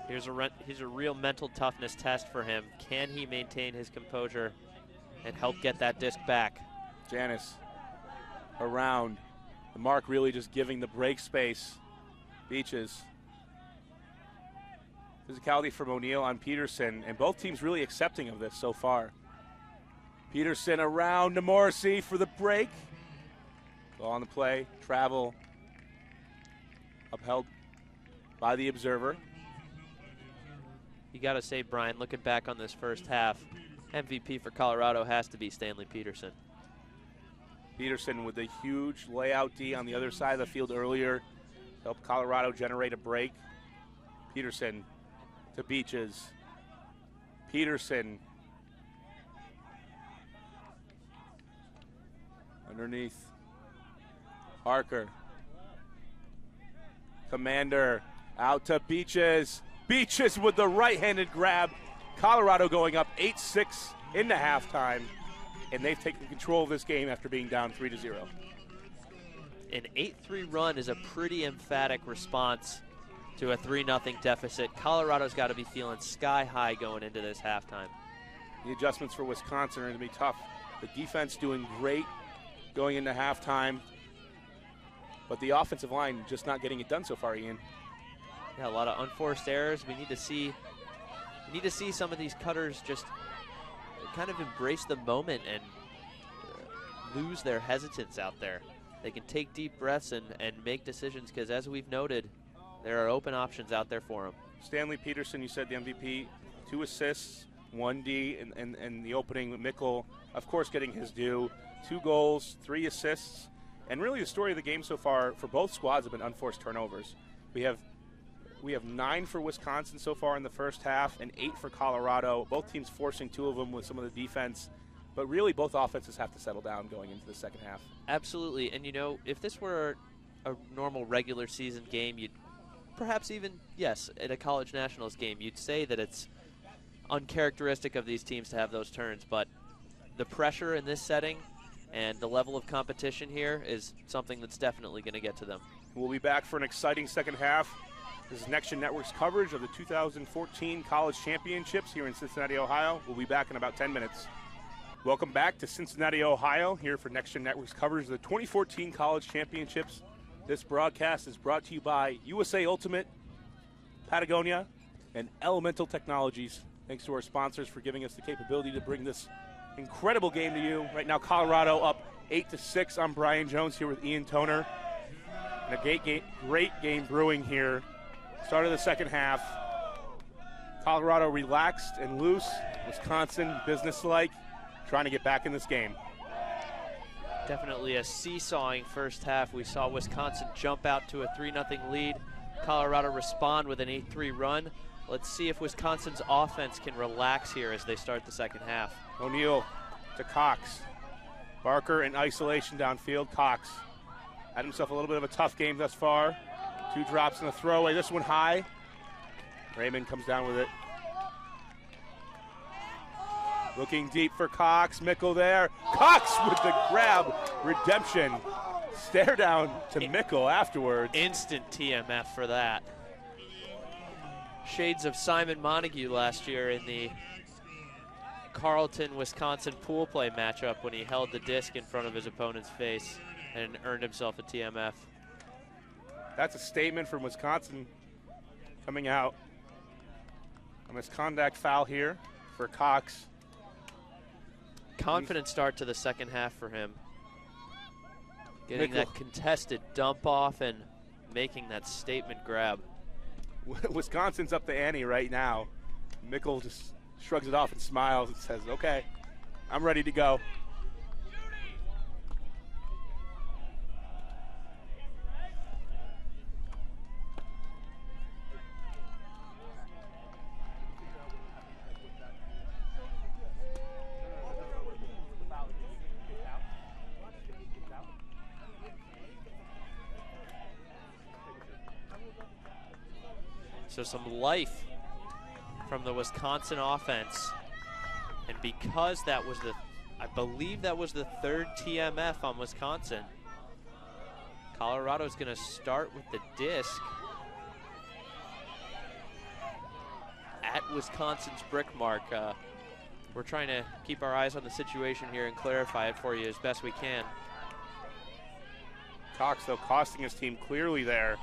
Here's a real mental toughness test for him. Can he maintain his composure and help get that disc back? Janice around. The mark really just giving the break space. Beaches. Physicality from O'Neill on Peterson, and both teams really accepting of this so far. Peterson around to Morrissey for the break. Ball on the play, travel. Upheld by the observer. You got to say, Brian, looking back on this first half, MVP for Colorado has to be Stanley Peterson. Peterson with a huge layout D on the other side of the field earlier. Helped Colorado generate a break. Peterson to Beaches. Peterson. Underneath. Parker. Commander out to Beaches. Beaches with the right-handed grab. Colorado going up 8-6 into halftime, and they've taken control of this game after being down 3-0. An 8-3 run is a pretty emphatic response to a 3-0 deficit. Colorado's got to be feeling sky high going into this halftime. The adjustments for Wisconsin are going to be tough. The defense doing great going into halftime, but the offensive line just not getting it done so far, Ian. Yeah, a lot of unforced errors. We need to see some of these cutters just kind of embrace the moment and lose their hesitance out there. They can take deep breaths and make decisions because, as we've noted, there are open options out there for them. Stanley Peterson, you said the MVP, 2 assists, 1 D, and the opening. Mickle, of course, getting his due. 2 goals, 3 assists. And really the story of the game so far for both squads have been unforced turnovers. We have 9 for Wisconsin so far in the first half and 8 for Colorado. Both teams forcing 2 of them with some of the defense. But really both offenses have to settle down going into the second half. Absolutely. And, you know, if this were a normal regular season game, you'd perhaps even, yes, at a college nationals game, you'd say that it's uncharacteristic of these teams to have those turns. But the pressure in this setting and the level of competition here is something that's definitely going to get to them. We'll be back for an exciting second half. This is Next Gen Network's coverage of the 2014 College Championships here in Cincinnati, Ohio. We'll be back in about 10 minutes. Welcome back to Cincinnati, Ohio, here for Next Gen Network's coverage of the 2014 College Championships. This broadcast is brought to you by USA Ultimate, Patagonia, and Elemental Technologies. Thanks to our sponsors for giving us the capability to bring this incredible game to you. Right now, Colorado up 8-6. I'm Brian Jones here with Ian Toner. And a great game brewing here. Start of the second half. Colorado relaxed and loose. Wisconsin businesslike, trying to get back in this game. Definitely a seesawing first half. We saw Wisconsin jump out to a 3-0 lead. Colorado respond with an 8-3 run. Let's see if Wisconsin's offense can relax here as they start the second half. O'Neal to Cox. Barker in isolation downfield. Cox had himself a little bit of a tough game thus far. 2 drops in the throwaway. This one high. Raymond comes down with it. Looking deep for Cox. Mickle there. Cox with the grab. Redemption. Stare down to Mickle afterwards. Instant TMF for that. Shades of Simon Montague last year in the Carleton-Wisconsin pool play matchup when he held the disc in front of his opponent's face and earned himself a TMF. That's a statement from Wisconsin coming out. A misconduct foul here for Cox. Confident start to the second half for him. Getting Mickle. that contested dump off and making that statement grab. Wisconsin's up the ante right now. Mickle just shrugs it off and smiles and says, okay, I'm ready to go. So some life from the Wisconsin offense. And because that was I believe that was the 3rd TMF on Wisconsin, Colorado's going to start with the disc at Wisconsin's brick mark. We're trying to keep our eyes on the situation here and clarify it for you as best we can. Cox, though, costing his team clearly there.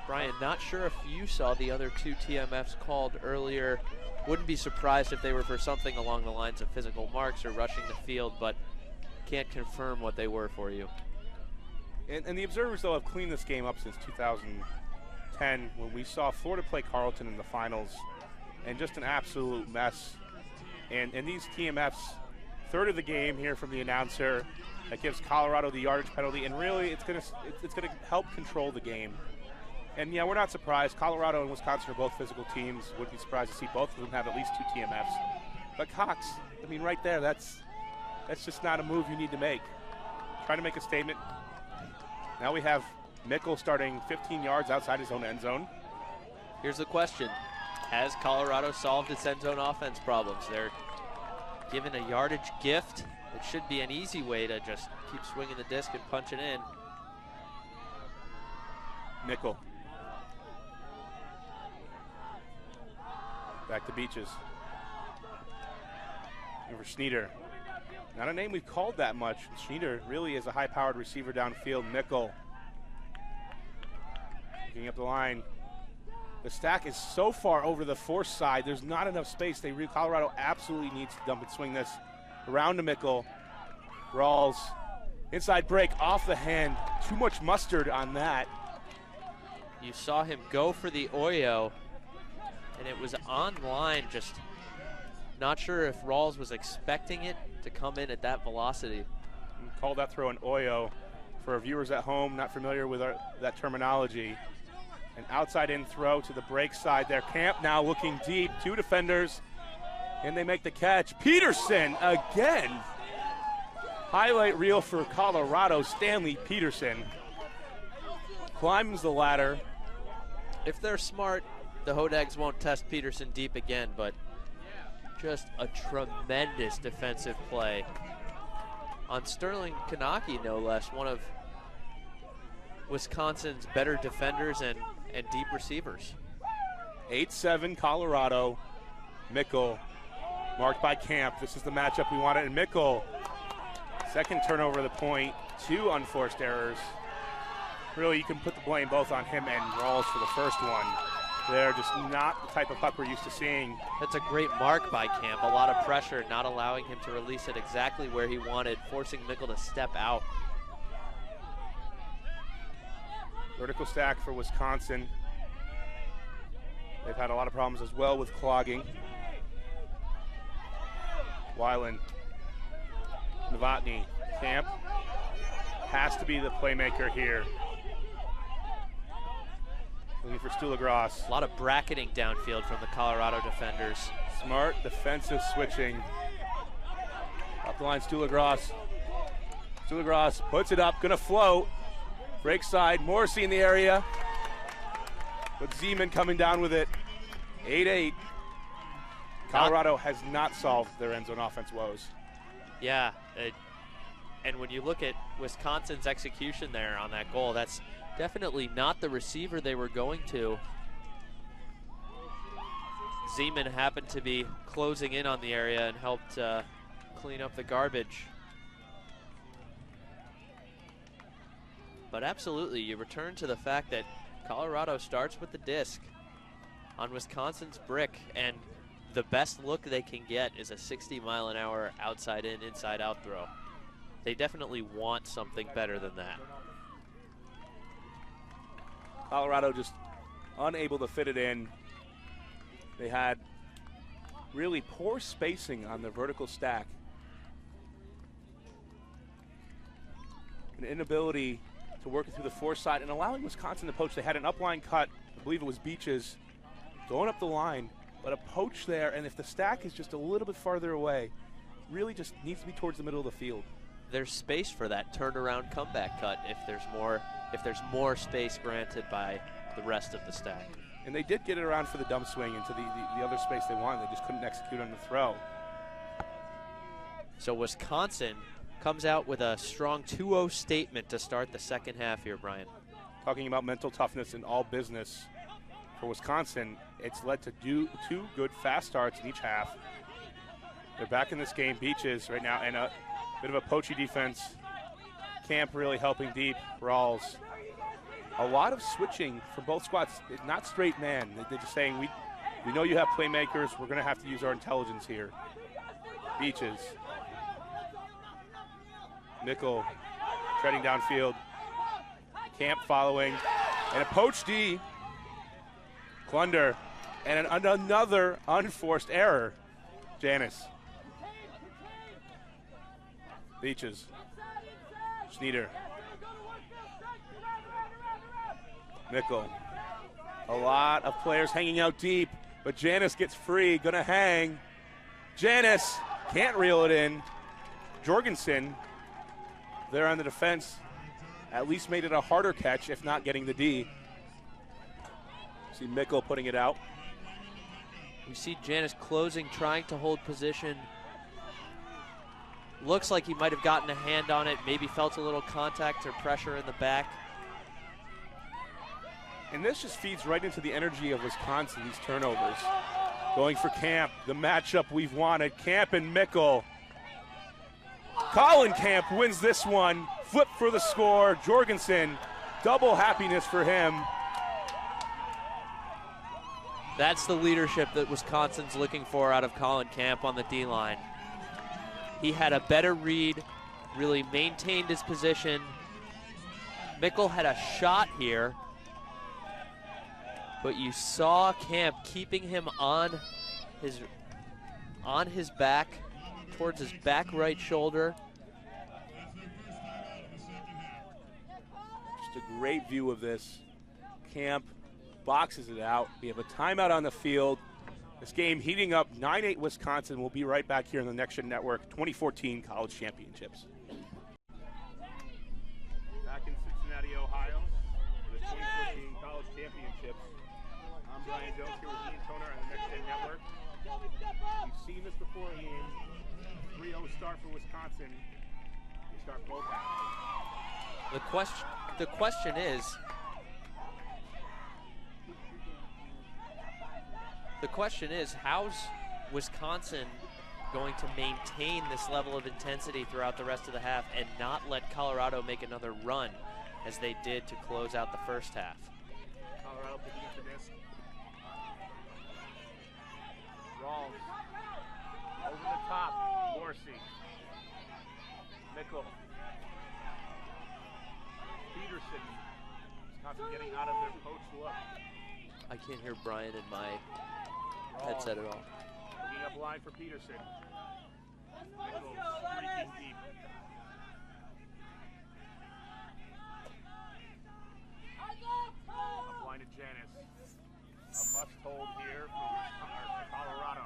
Brian, not sure if you saw the other 2 TMFs called earlier. Wouldn't be surprised if they were for something along the lines of physical marks or rushing the field, but can't confirm what they were for you. And the observers, though, have cleaned this game up since 2010 when we saw Florida play Carleton in the finals, and just an absolute mess. And these TMFs, 3rd of the game here from the announcer, that gives Colorado the yardage penalty, and really it's gonna help control the game. And yeah, we're not surprised. Colorado and Wisconsin are both physical teams. Wouldn't be surprised to see both of them have at least 2 TMFs. But Cox, I mean, right there, that's just not a move you need to make. Trying to make a statement. Now we have Mickle starting 15 yards outside his own end zone. Here's the question. Has Colorado solved its end zone offense problems? They're given a yardage gift. It should be an easy way to just keep swinging the disc and punch it in. Mickle. Back to Beaches. Over Schneeder. Not a name we've called that much. Schneeder really is a high-powered receiver downfield. Mickle. Looking up the line. The stack is so far over the force side, there's not enough space. Colorado absolutely needs to dump and swing this around to Mickle. Rawls. Inside break off the hand. Too much mustard on that. You saw him go for the Oyo, and it was on line. Just not sure if Rawls was expecting it to come in at that velocity. Call that throw an Oyo. For our viewers at home not familiar with that terminology. An outside-in throw to the break side there. Camp now looking deep. Two defenders, and they make the catch. Peterson again. Highlight reel for Colorado. Stanley Peterson climbs the ladder. If they're smart, the Hodags won't test Peterson deep again, but just a tremendous defensive play on Sterling Kanaki, no less, one of Wisconsin's better defenders and deep receivers. 8-7 Colorado. Mickle marked by Camp. This is the matchup we wanted. And Mickle, second turnover of the point, 2 unforced errors. Really, you can put the blame both on him and Rawls for the first one. They're just not the type of puck we're used to seeing. That's a great mark by Camp. A lot of pressure, not allowing him to release it exactly where he wanted, forcing Mickle to step out. Vertical stack for Wisconsin. They've had a lot of problems as well with clogging. Weiland. Novotny. Camp has to be the playmaker here. Looking for Stulegross. A lot of bracketing downfield from the Colorado defenders. Smart defensive switching. Up the line, Stulegross. Stulegross puts it up, gonna float. Break side, Morrissey in the area. But Zeman coming down with it. 8-8. Colorado has not solved their end zone offense woes. Yeah, and when you look at Wisconsin's execution there on that goal, that's definitely not the receiver they were going to. Zeman happened to be closing in on the area and helped clean up the garbage. But absolutely, you return to the fact that Colorado starts with the disc on Wisconsin's brick, and the best look they can get is a 60-mile-an-hour outside-in, inside-out throw. They definitely want something better than that. Colorado just unable to fit it in. They had really poor spacing on the vertical stack. An inability to work it through the force side and allowing Wisconsin to poach. They had an upline cut, I believe it was Beaches, going up the line, but a poach there, and if the stack is just a little bit farther away, really just needs to be towards the middle of the field. There's space for that turnaround comeback cut if there's more space granted by the rest of the stack. And they did get it around for the dump swing into the other space they wanted. They just couldn't execute on the throw. So Wisconsin comes out with a strong 2-0 statement to start the second half here, Brian. Talking about mental toughness in all business for Wisconsin, it's led to two good fast starts in each half. They're back in this game. Beaches right now, and a bit of a poachy defense. Camp really helping deep. Rawls. A lot of switching from both squads. Not straight man. They're just saying, we know you have playmakers. We're going to have to use our intelligence here. Beaches. Mickle treading downfield. Camp following. And a poach D. Klunder. And another unforced error. Janis. Beaches. Schneeder. Mickle. A lot of players hanging out deep, but Janis gets free, gonna hang. Janis can't reel it in. Jorgensen there on the defense at least made it a harder catch, if not getting the D. See Mickle putting it out. You see Janis closing, trying to hold position. Looks like he might have gotten a hand on it, maybe felt a little contact or pressure in the back. And this just feeds right into the energy of Wisconsin, these turnovers. Going for Camp, the matchup we've wanted. Camp and Mickle. Colin Camp wins this one. Flip for the score. Jorgensen, double happiness for him. That's the leadership that Wisconsin's looking for out of Colin Camp on the D-line. He had a better read, really maintained his position. Mickle had a shot here, but you saw Camp keeping him on his back, towards his back right shoulder. Just a great view of this. Camp boxes it out. We have a timeout on the field. This game heating up 9-8 Wisconsin. We'll be right back here on the Next Gen Network 2014 College Championships. Back in Cincinnati, Ohio for the 2014 College Championships. I'm Brian Jones here with Ian Toner on the Next Gen Network. You've seen this before, Ian. 3-0 start for Wisconsin. They start both out. The question is, how's Wisconsin going to maintain this level of intensity throughout the rest of the half and not let Colorado make another run as they did to close out the first half? Colorado picking up the disc. Rawls. Over the top. Morrissey. Mickle. Peterson. Wisconsin getting out of their post look. I can't hear Brian in my headset at all. Looking up line for Peterson. Mickle streaking deep. Up line to Janis. A must hold here for Colorado.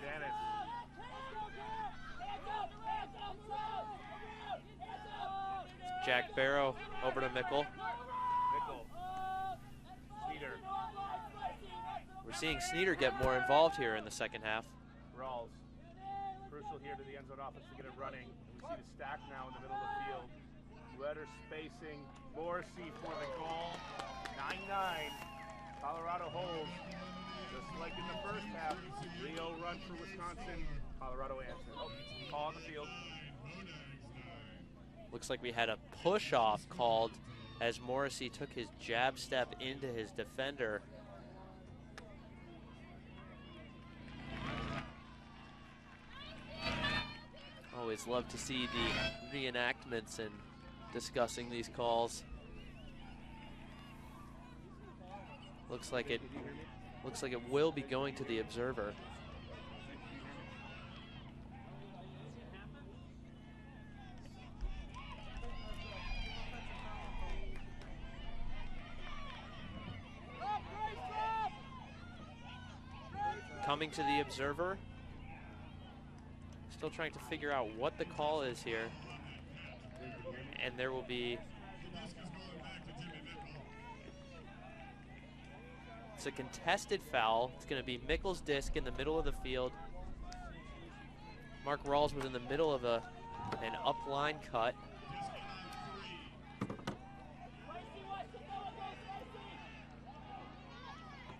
Janis. Jack Barrow over to Mickle. Mickle. Sneeder. We're seeing Sneeder get more involved here in the second half. Rawls. Crucial here to the end zone offense to get it running. We see the stack now in the middle of the field. Better spacing. Morrissey for the goal. 9-9. Colorado holds. Just like in the first half. 3-0 run for Wisconsin. Colorado answers. Oh, call on the field. Looks like we had a push-off called as Morrissey took his jab step into his defender. Always love to see the reenactments and discussing these calls. Looks like it will be going to the observer. Coming to the observer. Still trying to figure out what the call is here. And there will be... It's a contested foul. It's going to be Mickle's disc in the middle of the field. Mark Rawls was in the middle of an up-line cut.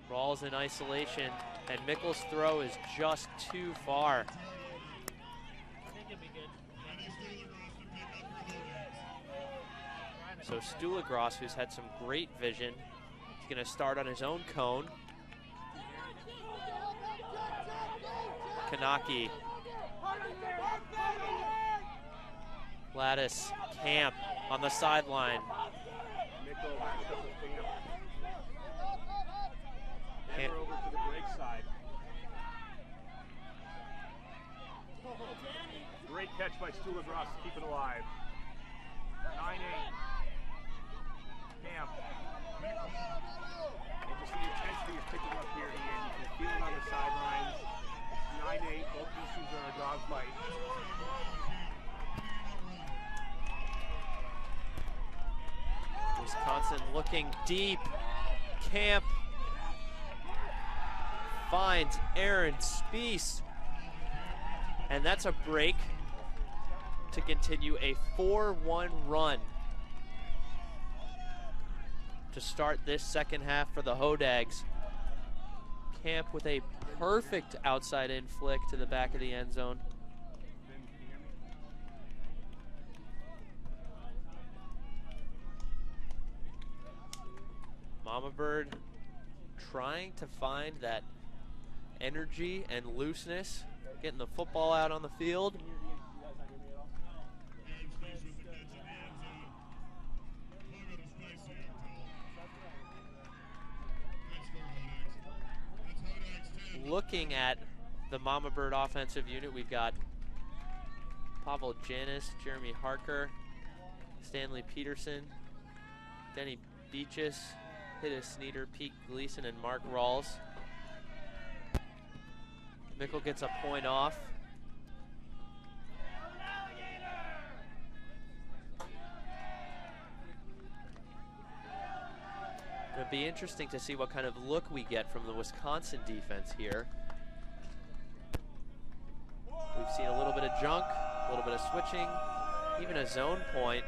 Rawls in isolation, and Mickle's throw is just too far. So Stulegros, who's had some great vision, is going to start on his own cone. Kanaki. Gladys, Camp on the sideline. Mickle matched up with Camp. Over to the break side. Great catch by Stulegros to keep it alive. 9-8. Camp. And just the intensity is picking up here, Ian. You can feel it on the sidelines. It's 9-8. Wisconsin looking deep. Camp finds Aaron Spiess. And that's a break to continue a 4-1 run to start this second half for the Hodags. Camp with a perfect outside in flick to the back of the end zone. Mama Bird trying to find that energy and looseness, getting the football out on the field. Looking at the Mama Bird offensive unit, we've got Pavel Janis, Jeremy Harker, Stanley Peterson, Denny Beaches, Hida Sneeder, Pete Gleason, and Mark Rawls. Mickle gets a point off. It'll be interesting to see what kind of look we get from the Wisconsin defense here. We've seen a little bit of junk, a little bit of switching, even a zone point.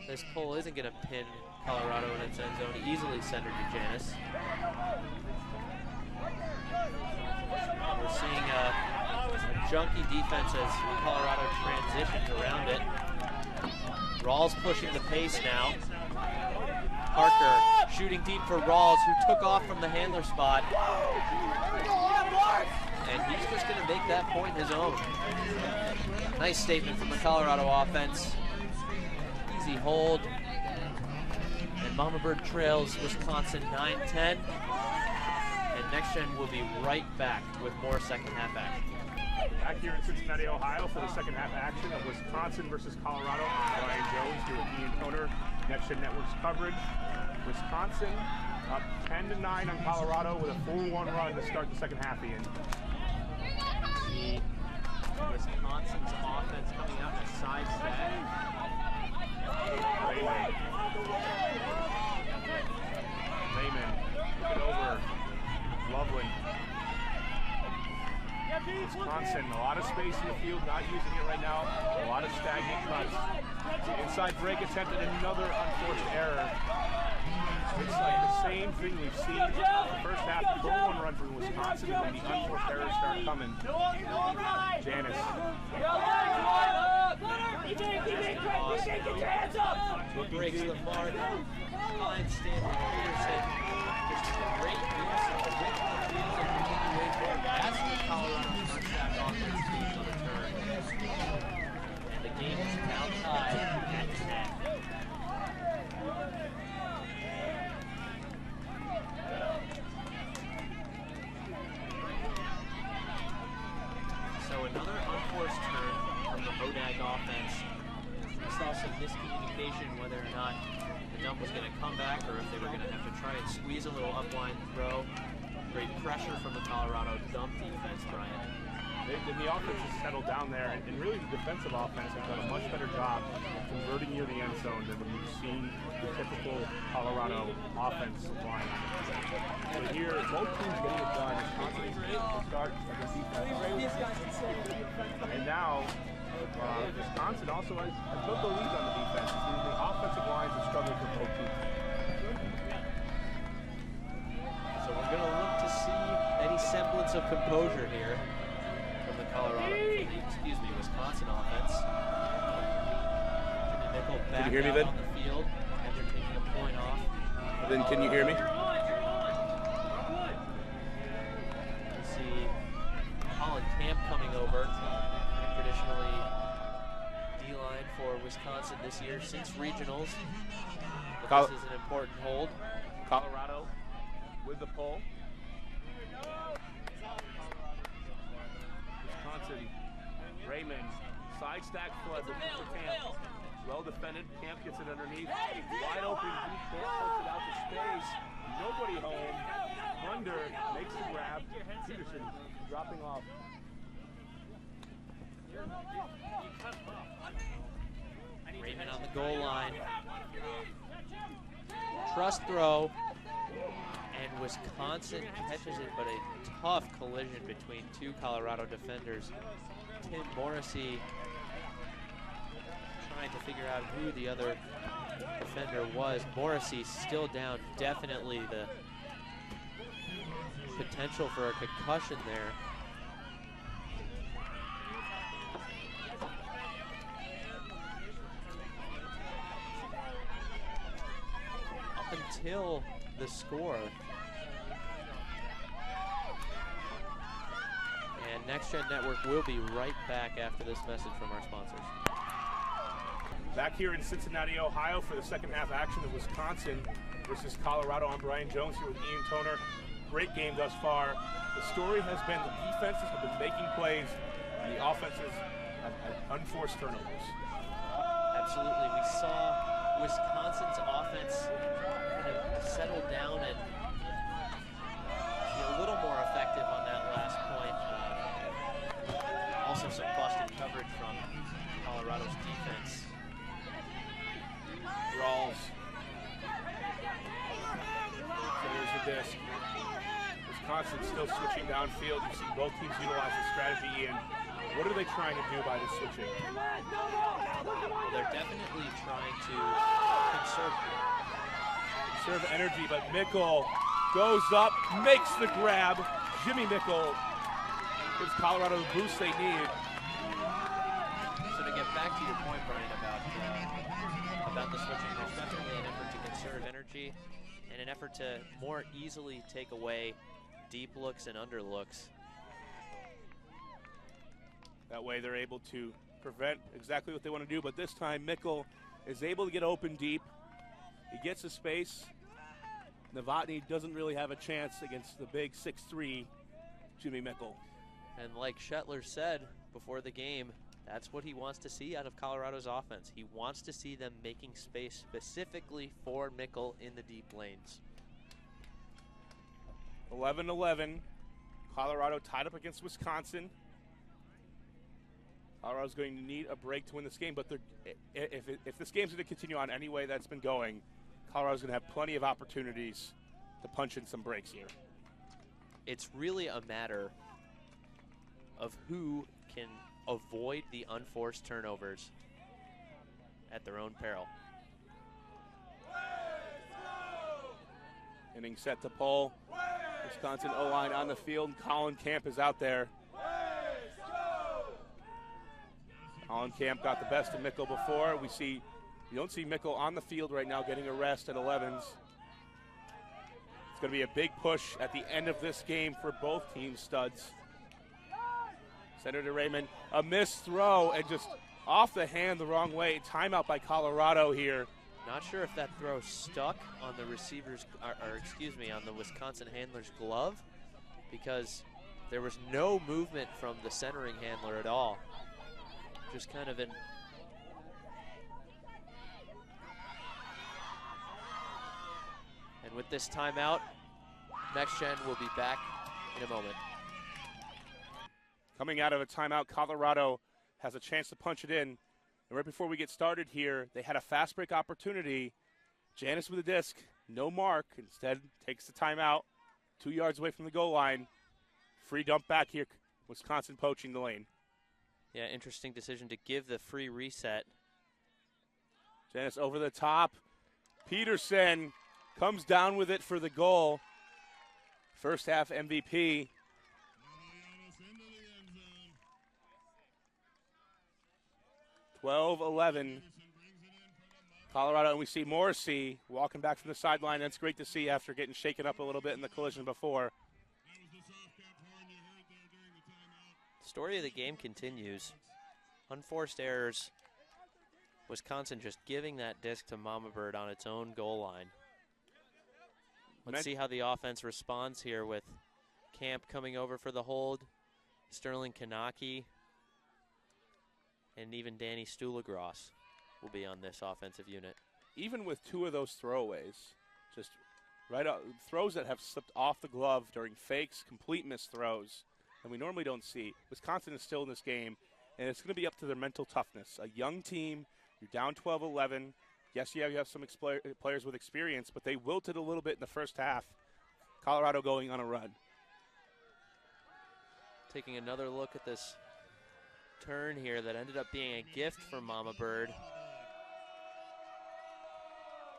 This pull isn't going to pin Colorado in its end zone. Easily centered to Janis. We're seeing a junky defense as Colorado transitions around it. Rawls pushing the pace now. Parker shooting deep for Rawls, who took off from the handler spot. And he's just going to make that point his own. Nice statement from the Colorado offense. Easy hold. And Mama Bird trails Wisconsin 9-10. And Next Gen will be right back with more second half action. Back here in Cincinnati, Ohio for the second half action of Wisconsin versus Colorado. I'm Brian Jones here with Ian Toner, Next Gen Network's coverage. Wisconsin up 10-9 on Colorado with a 4-1 run to start the second half, Ian. See Wisconsin's offense coming out in a side stack. Raymond, look it over. Loveland. Wisconsin, a lot of space in the field, not using it right now. A lot of stagnant cuts. The inside break attempted, another unforced error. It's like the same thing we've seen in the first half. The 4-1 run from Wisconsin, when the unforced errors start coming. Janis. Breaks the mark. Finds Stanley Peterson. Just a great use of the width of the field and moving away from it. That's what Colorado's front offense needs on the turn. And the game is now tied at 10. So another unforced turn from the Hodag offense. We saw some miscommunication whether or not the dump was going to come back or if they were going to have to try and squeeze a little upline throw. Great pressure from the Colorado dump defense, Brian. The offense has settled down there, and really the defensive offense has done a much better job converting near the end zone than when we've seen the typical Colorado offense line. So here, both teams getting it done. Wisconsin to start against defense. And now, Wisconsin also has took the lead on the defense. The offensive lines have struggled for both teams. So we're going to look to see any semblance of composure here from the Wisconsin offense. Nickel back can you hear me, out Vin? on the field after taking a point off. Then can you hear me? You see Colin Camp coming over. Traditionally D-line for Wisconsin this year since regionals. But this is an important hold. Colorado with the pull. Wisconsin, Raymond, side stack flood for Camp. Well defended, Camp gets it underneath. Wide open, deep, Camp puts it out to space. Nobody home. Under makes the grab. Peterson dropping off. Raymond on the goal line. Trust throw. And Wisconsin catches it, but a tough collision between two Colorado defenders. Tim Morrissey trying to figure out who the other defender was. Morrissey still down, definitely the potential for a concussion there. Up until the score. And Next Gen Network will be right back after this message from our sponsors. Back here in Cincinnati, Ohio for the second half action of Wisconsin versus Colorado. I'm Brian Jones here with Ian Toner. Great game thus far. The story has been the defenses have been making plays and the offenses have unforced turnovers. Absolutely. We saw Wisconsin's offense kind of settle down and be a little more effective on that last point. Also some busted coverage from Colorado's defense. Rawls. Clears the disc. Wisconsin still switching downfield. You see both teams utilize the strategy. Ian, what are they trying to do by the switching? Well, they're definitely trying to conserve energy, but Mickle goes up, makes the grab. Jimmy Mickle gives Colorado the boost they need. So to get back to your point, Brian, about the switching, there's definitely an effort to conserve energy and an effort to more easily take away deep looks and underlooks. That way they're able to prevent exactly what they want to do, but this time Mickle is able to get open deep. He gets the space. Novotny doesn't really have a chance against the big 6'3" Jimmy Mickle. And like Shetler said before the game, that's what he wants to see out of Colorado's offense. He wants to see them making space specifically for Mickle in the deep lanes. 11-11. Colorado tied up against Wisconsin. Colorado's going to need a break to win this game, but if this game's going to continue on any way that's been going, Colorado's going to have plenty of opportunities to punch in some breaks here. It's really a matter of who can avoid the unforced turnovers at their own peril. Inning set to pull. Wisconsin O-line on the field. Colin Camp is out there. Colin Camp got the best of Mickle before. You don't see Mickle on the field right now getting a rest at 11s. It's going to be a big push at the end of this game for both team studs. Center to Raymond, a missed throw and just off the hand the wrong way. Timeout by Colorado here. Not sure if that throw stuck on the receiver's, on the Wisconsin handler's glove, because there was no movement from the centering handler at all. Just kind of an and with this timeout, Next Gen will be back in a moment. Coming out of a timeout, Colorado has a chance to punch it in. And right before we get started here, they had a fast break opportunity. Janis with a disc, no mark. Instead, takes the timeout, 2 yards away from the goal line. Free dump back here, Wisconsin poaching the lane. Yeah, interesting decision to give the free reset. Janis over the top. Peterson comes down with it for the goal. First half MVP. (12-11) Colorado, and we see Morrissey walking back from the sideline. That's great to see after getting shaken up a little bit in the collision before. The story of the game continues. Unforced errors. Wisconsin just giving that disc to Mama Bird on its own goal line. Let's see how the offense responds here with Camp coming over for the hold, Sterling Kanaki, and even Danny Stulegross will be on this offensive unit. Even with two of those throwaways, just right up, throws that have slipped off the glove during fakes, complete missed throws, and we normally don't see. Wisconsin is still in this game, and it's going to be up to their mental toughness. A young team, you're down 12-11. Yes, you have some players with experience, but they wilted a little bit in the first half. Colorado going on a run. Taking another look at this turn here that ended up being a gift for Mama Bird.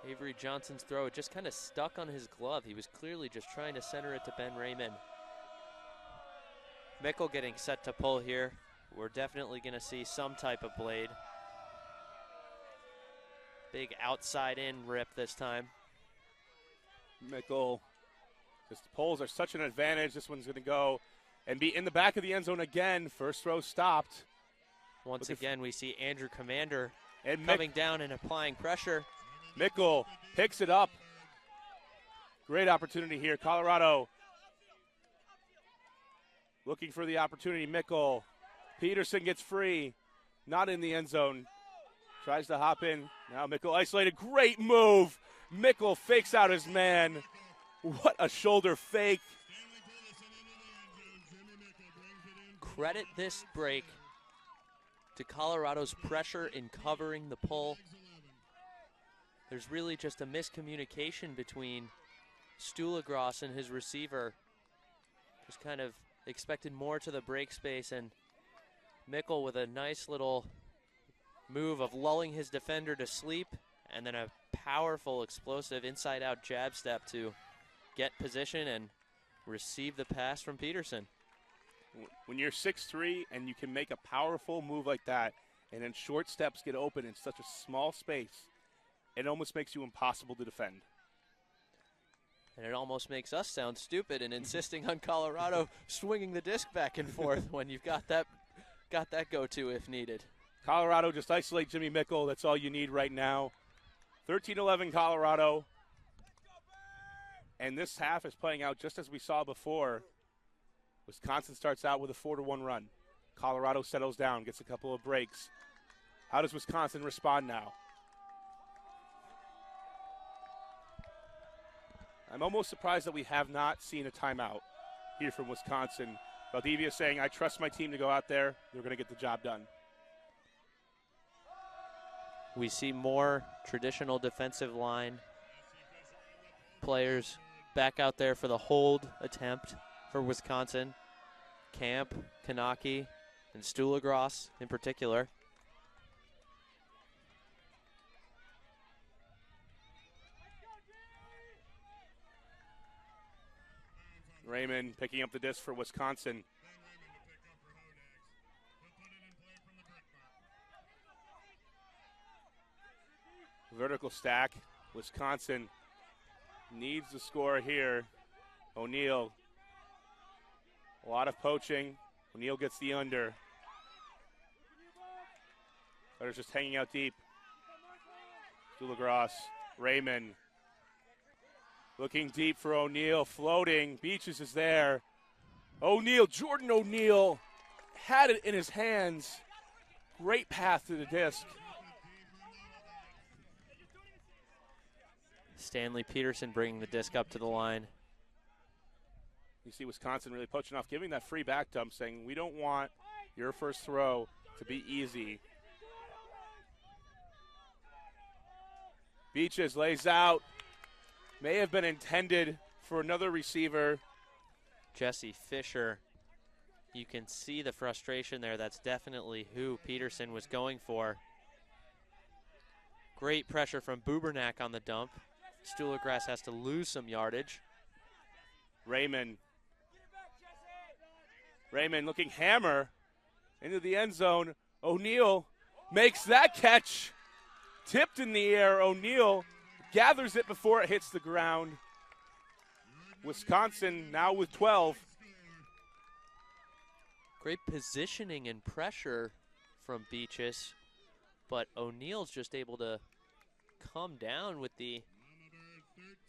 Avery Johnson's throw, it just kind of stuck on his glove. He was clearly just trying to center it to Ben Raymond. Mickle getting set to pull here. We're definitely going to see some type of blade. Big outside in rip this time. Mickle, just the pulls are such an advantage. This one's going to go and be in the back of the end zone again. First throw stopped. Once again, we see Andrew Commander and coming down and applying pressure. Mickle picks it up. Great opportunity here. Colorado looking for the opportunity. Mickle. Peterson gets free. Not in the end zone. Tries to hop in. Now Mickle isolated. Great move. Mickle fakes out his man. What a shoulder fake. Credit this break to Colorado's pressure in covering the pull. There's really just a miscommunication between Stulegross and his receiver. Just kind of expected more to the break space, and Mickle with a nice little move of lulling his defender to sleep, and then a powerful, explosive inside-out jab step to get position and receive the pass from Peterson. When you're 6'3" and you can make a powerful move like that, and then short steps get open in such a small space, it almost makes you impossible to defend. And it almost makes us sound stupid in insisting on Colorado swinging the disc back and forth when you've got that go-to if needed. Colorado just isolate Jimmy Mickle. That's all you need right now. 13-11 Colorado. And this half is playing out just as we saw before. Wisconsin starts out with a 4-1 run. Colorado settles down, gets a couple of breaks. How does Wisconsin respond now? I'm almost surprised that we have not seen a timeout here from Wisconsin. Valdivia saying, I trust my team to go out there. They're going to get the job done. We see more traditional defensive line players back out there for the hold attempt for Wisconsin. Camp, Kanaki, and Stulegross in particular. Raymond picking up the disc for Wisconsin. Vertical stack. Wisconsin needs the score here. O'Neal. A lot of poaching. O'Neal gets the under. Cutter's just hanging out deep. Stulegross. Raymond. Looking deep for O'Neal, floating. Beaches is there. O'Neal, Jordan O'Neal had it in his hands. Great path to the disc. Stanley Peterson bringing the disc up to the line. You see Wisconsin really poaching off, giving that free back dump, saying we don't want your first throw to be easy. Beaches lays out. May have been intended for another receiver. Jesse Fisher. You can see the frustration there. That's definitely who Peterson was going for. Great pressure from Bubernak on the dump. Stulegross has to lose some yardage. Raymond looking hammer into the end zone. O'Neal makes that catch. Tipped in the air. O'Neal gathers it before it hits the ground. Wisconsin now with 12. Great positioning and pressure from Beaches, but O'Neal's just able to come down with the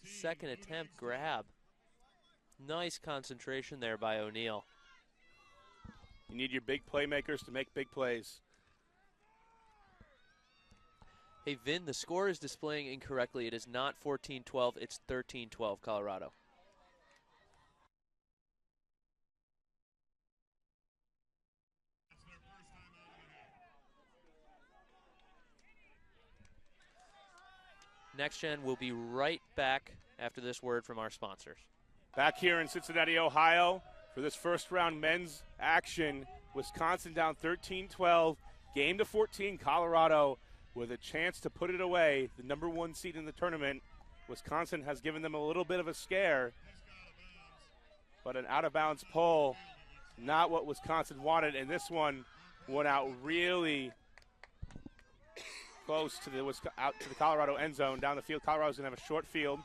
second attempt grab. Nice concentration there by O'Neal. You need your big playmakers to make big plays. Hey, Vin, the score is displaying incorrectly. It is not 14-12. It's 13-12 Colorado. Next Gen will be right back after this word from our sponsors. Back here in Cincinnati, Ohio, for this first round men's action. Wisconsin down 13-12, game to 14. Colorado with a chance to put it away, the number 1 seed in the tournament. Wisconsin has given them a little bit of a scare, but an out-of-bounds pull, not what Wisconsin wanted, and this one went out really close to the Colorado end zone. Down the field, Colorado's going to have a short field.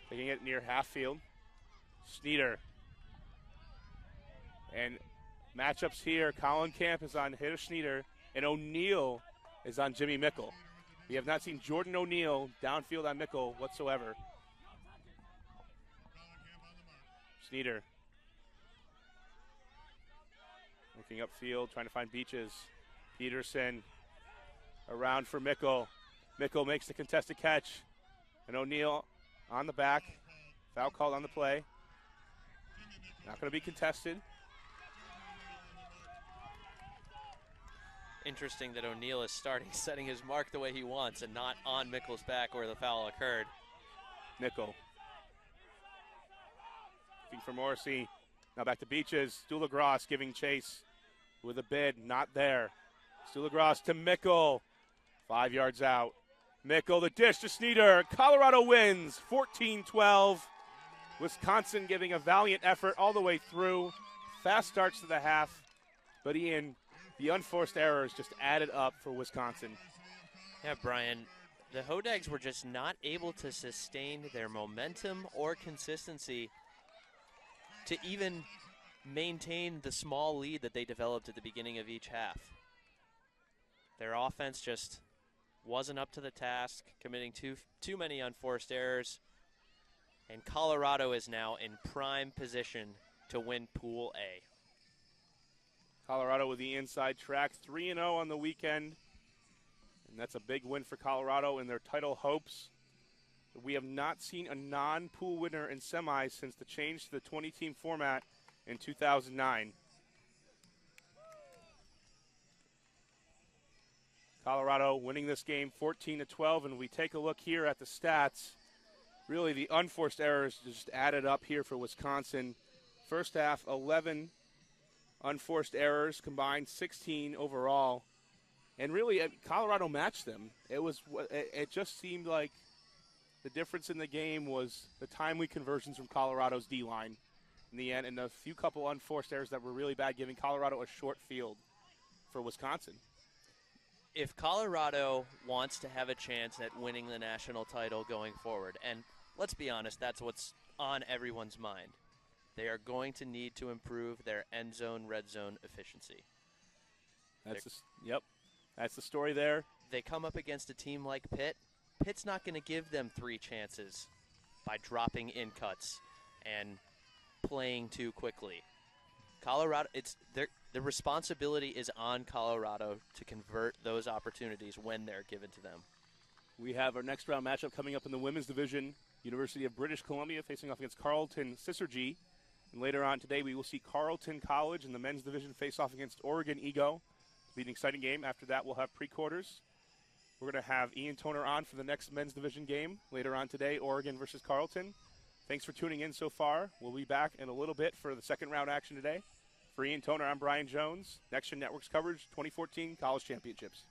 Taking it near half field. Sneeder. And matchups here, Colin Camp is on Hitter Sneeder, and O'Neal is on Jimmy Mickle. We have not seen Jordan O'Neal downfield on Mickle whatsoever. Sneeder. Looking upfield, trying to find Beaches. Peterson around for Mickle. Mickle makes the contested catch. And O'Neal on the back. Foul called on the play. Not going to be contested. Interesting that O'Neal is setting his mark the way he wants and not on Mickle's back where the foul occurred. Mickle. Looking for Morrissey. Now back to Beaches. Stulegras giving chase with a bid. Not there. Stulegras to Mickle. 5 yards out. Mickle, the dish to Sneeder. Colorado wins 14-12. Wisconsin giving a valiant effort all the way through. Fast starts to the half. But Ian, the unforced errors just added up for Wisconsin. Yeah, Brian, the Hodags were just not able to sustain their momentum or consistency to even maintain the small lead that they developed at the beginning of each half. Their offense just wasn't up to the task, committing too many unforced errors. And Colorado is now in prime position to win Pool A. Colorado with the inside track, 3-0 on the weekend. And that's a big win for Colorado in their title hopes. We have not seen a non-pool winner in semis since the change to the 20-team format in 2009. Colorado winning this game 14-12, and we take a look here at the stats. Really, the unforced errors just added up here for Wisconsin. First half, 11 unforced errors, combined 16 overall. And really, Colorado matched them. It just seemed like the difference in the game was the timely conversions from Colorado's D-line in the end, and a few couple unforced errors that were really bad, giving Colorado a short field for Wisconsin. If Colorado wants to have a chance at winning the national title going forward, and let's be honest, that's what's on everyone's mind, they are going to need to improve their end zone, red zone efficiency. That's the story there. They come up against a team like Pitt. Pitt's not going to give them 3 chances by dropping in cuts and playing too quickly. Colorado, the responsibility is on Colorado to convert those opportunities when they're given to them. We have our next round matchup coming up in the women's division. University of British Columbia facing off against Carleton Cisergy. And later on today, we will see Carleton College in the men's division face off against Oregon Ego. It'll be an exciting game. After that, we'll have pre-quarters. We're going to have Ian Toner on for the next men's division game later on today, Oregon versus Carleton. Thanks for tuning in so far. We'll be back in a little bit for the second round action today. For Ian Toner, I'm Brian Jones. Next Gen Networks coverage, 2014 College Championships.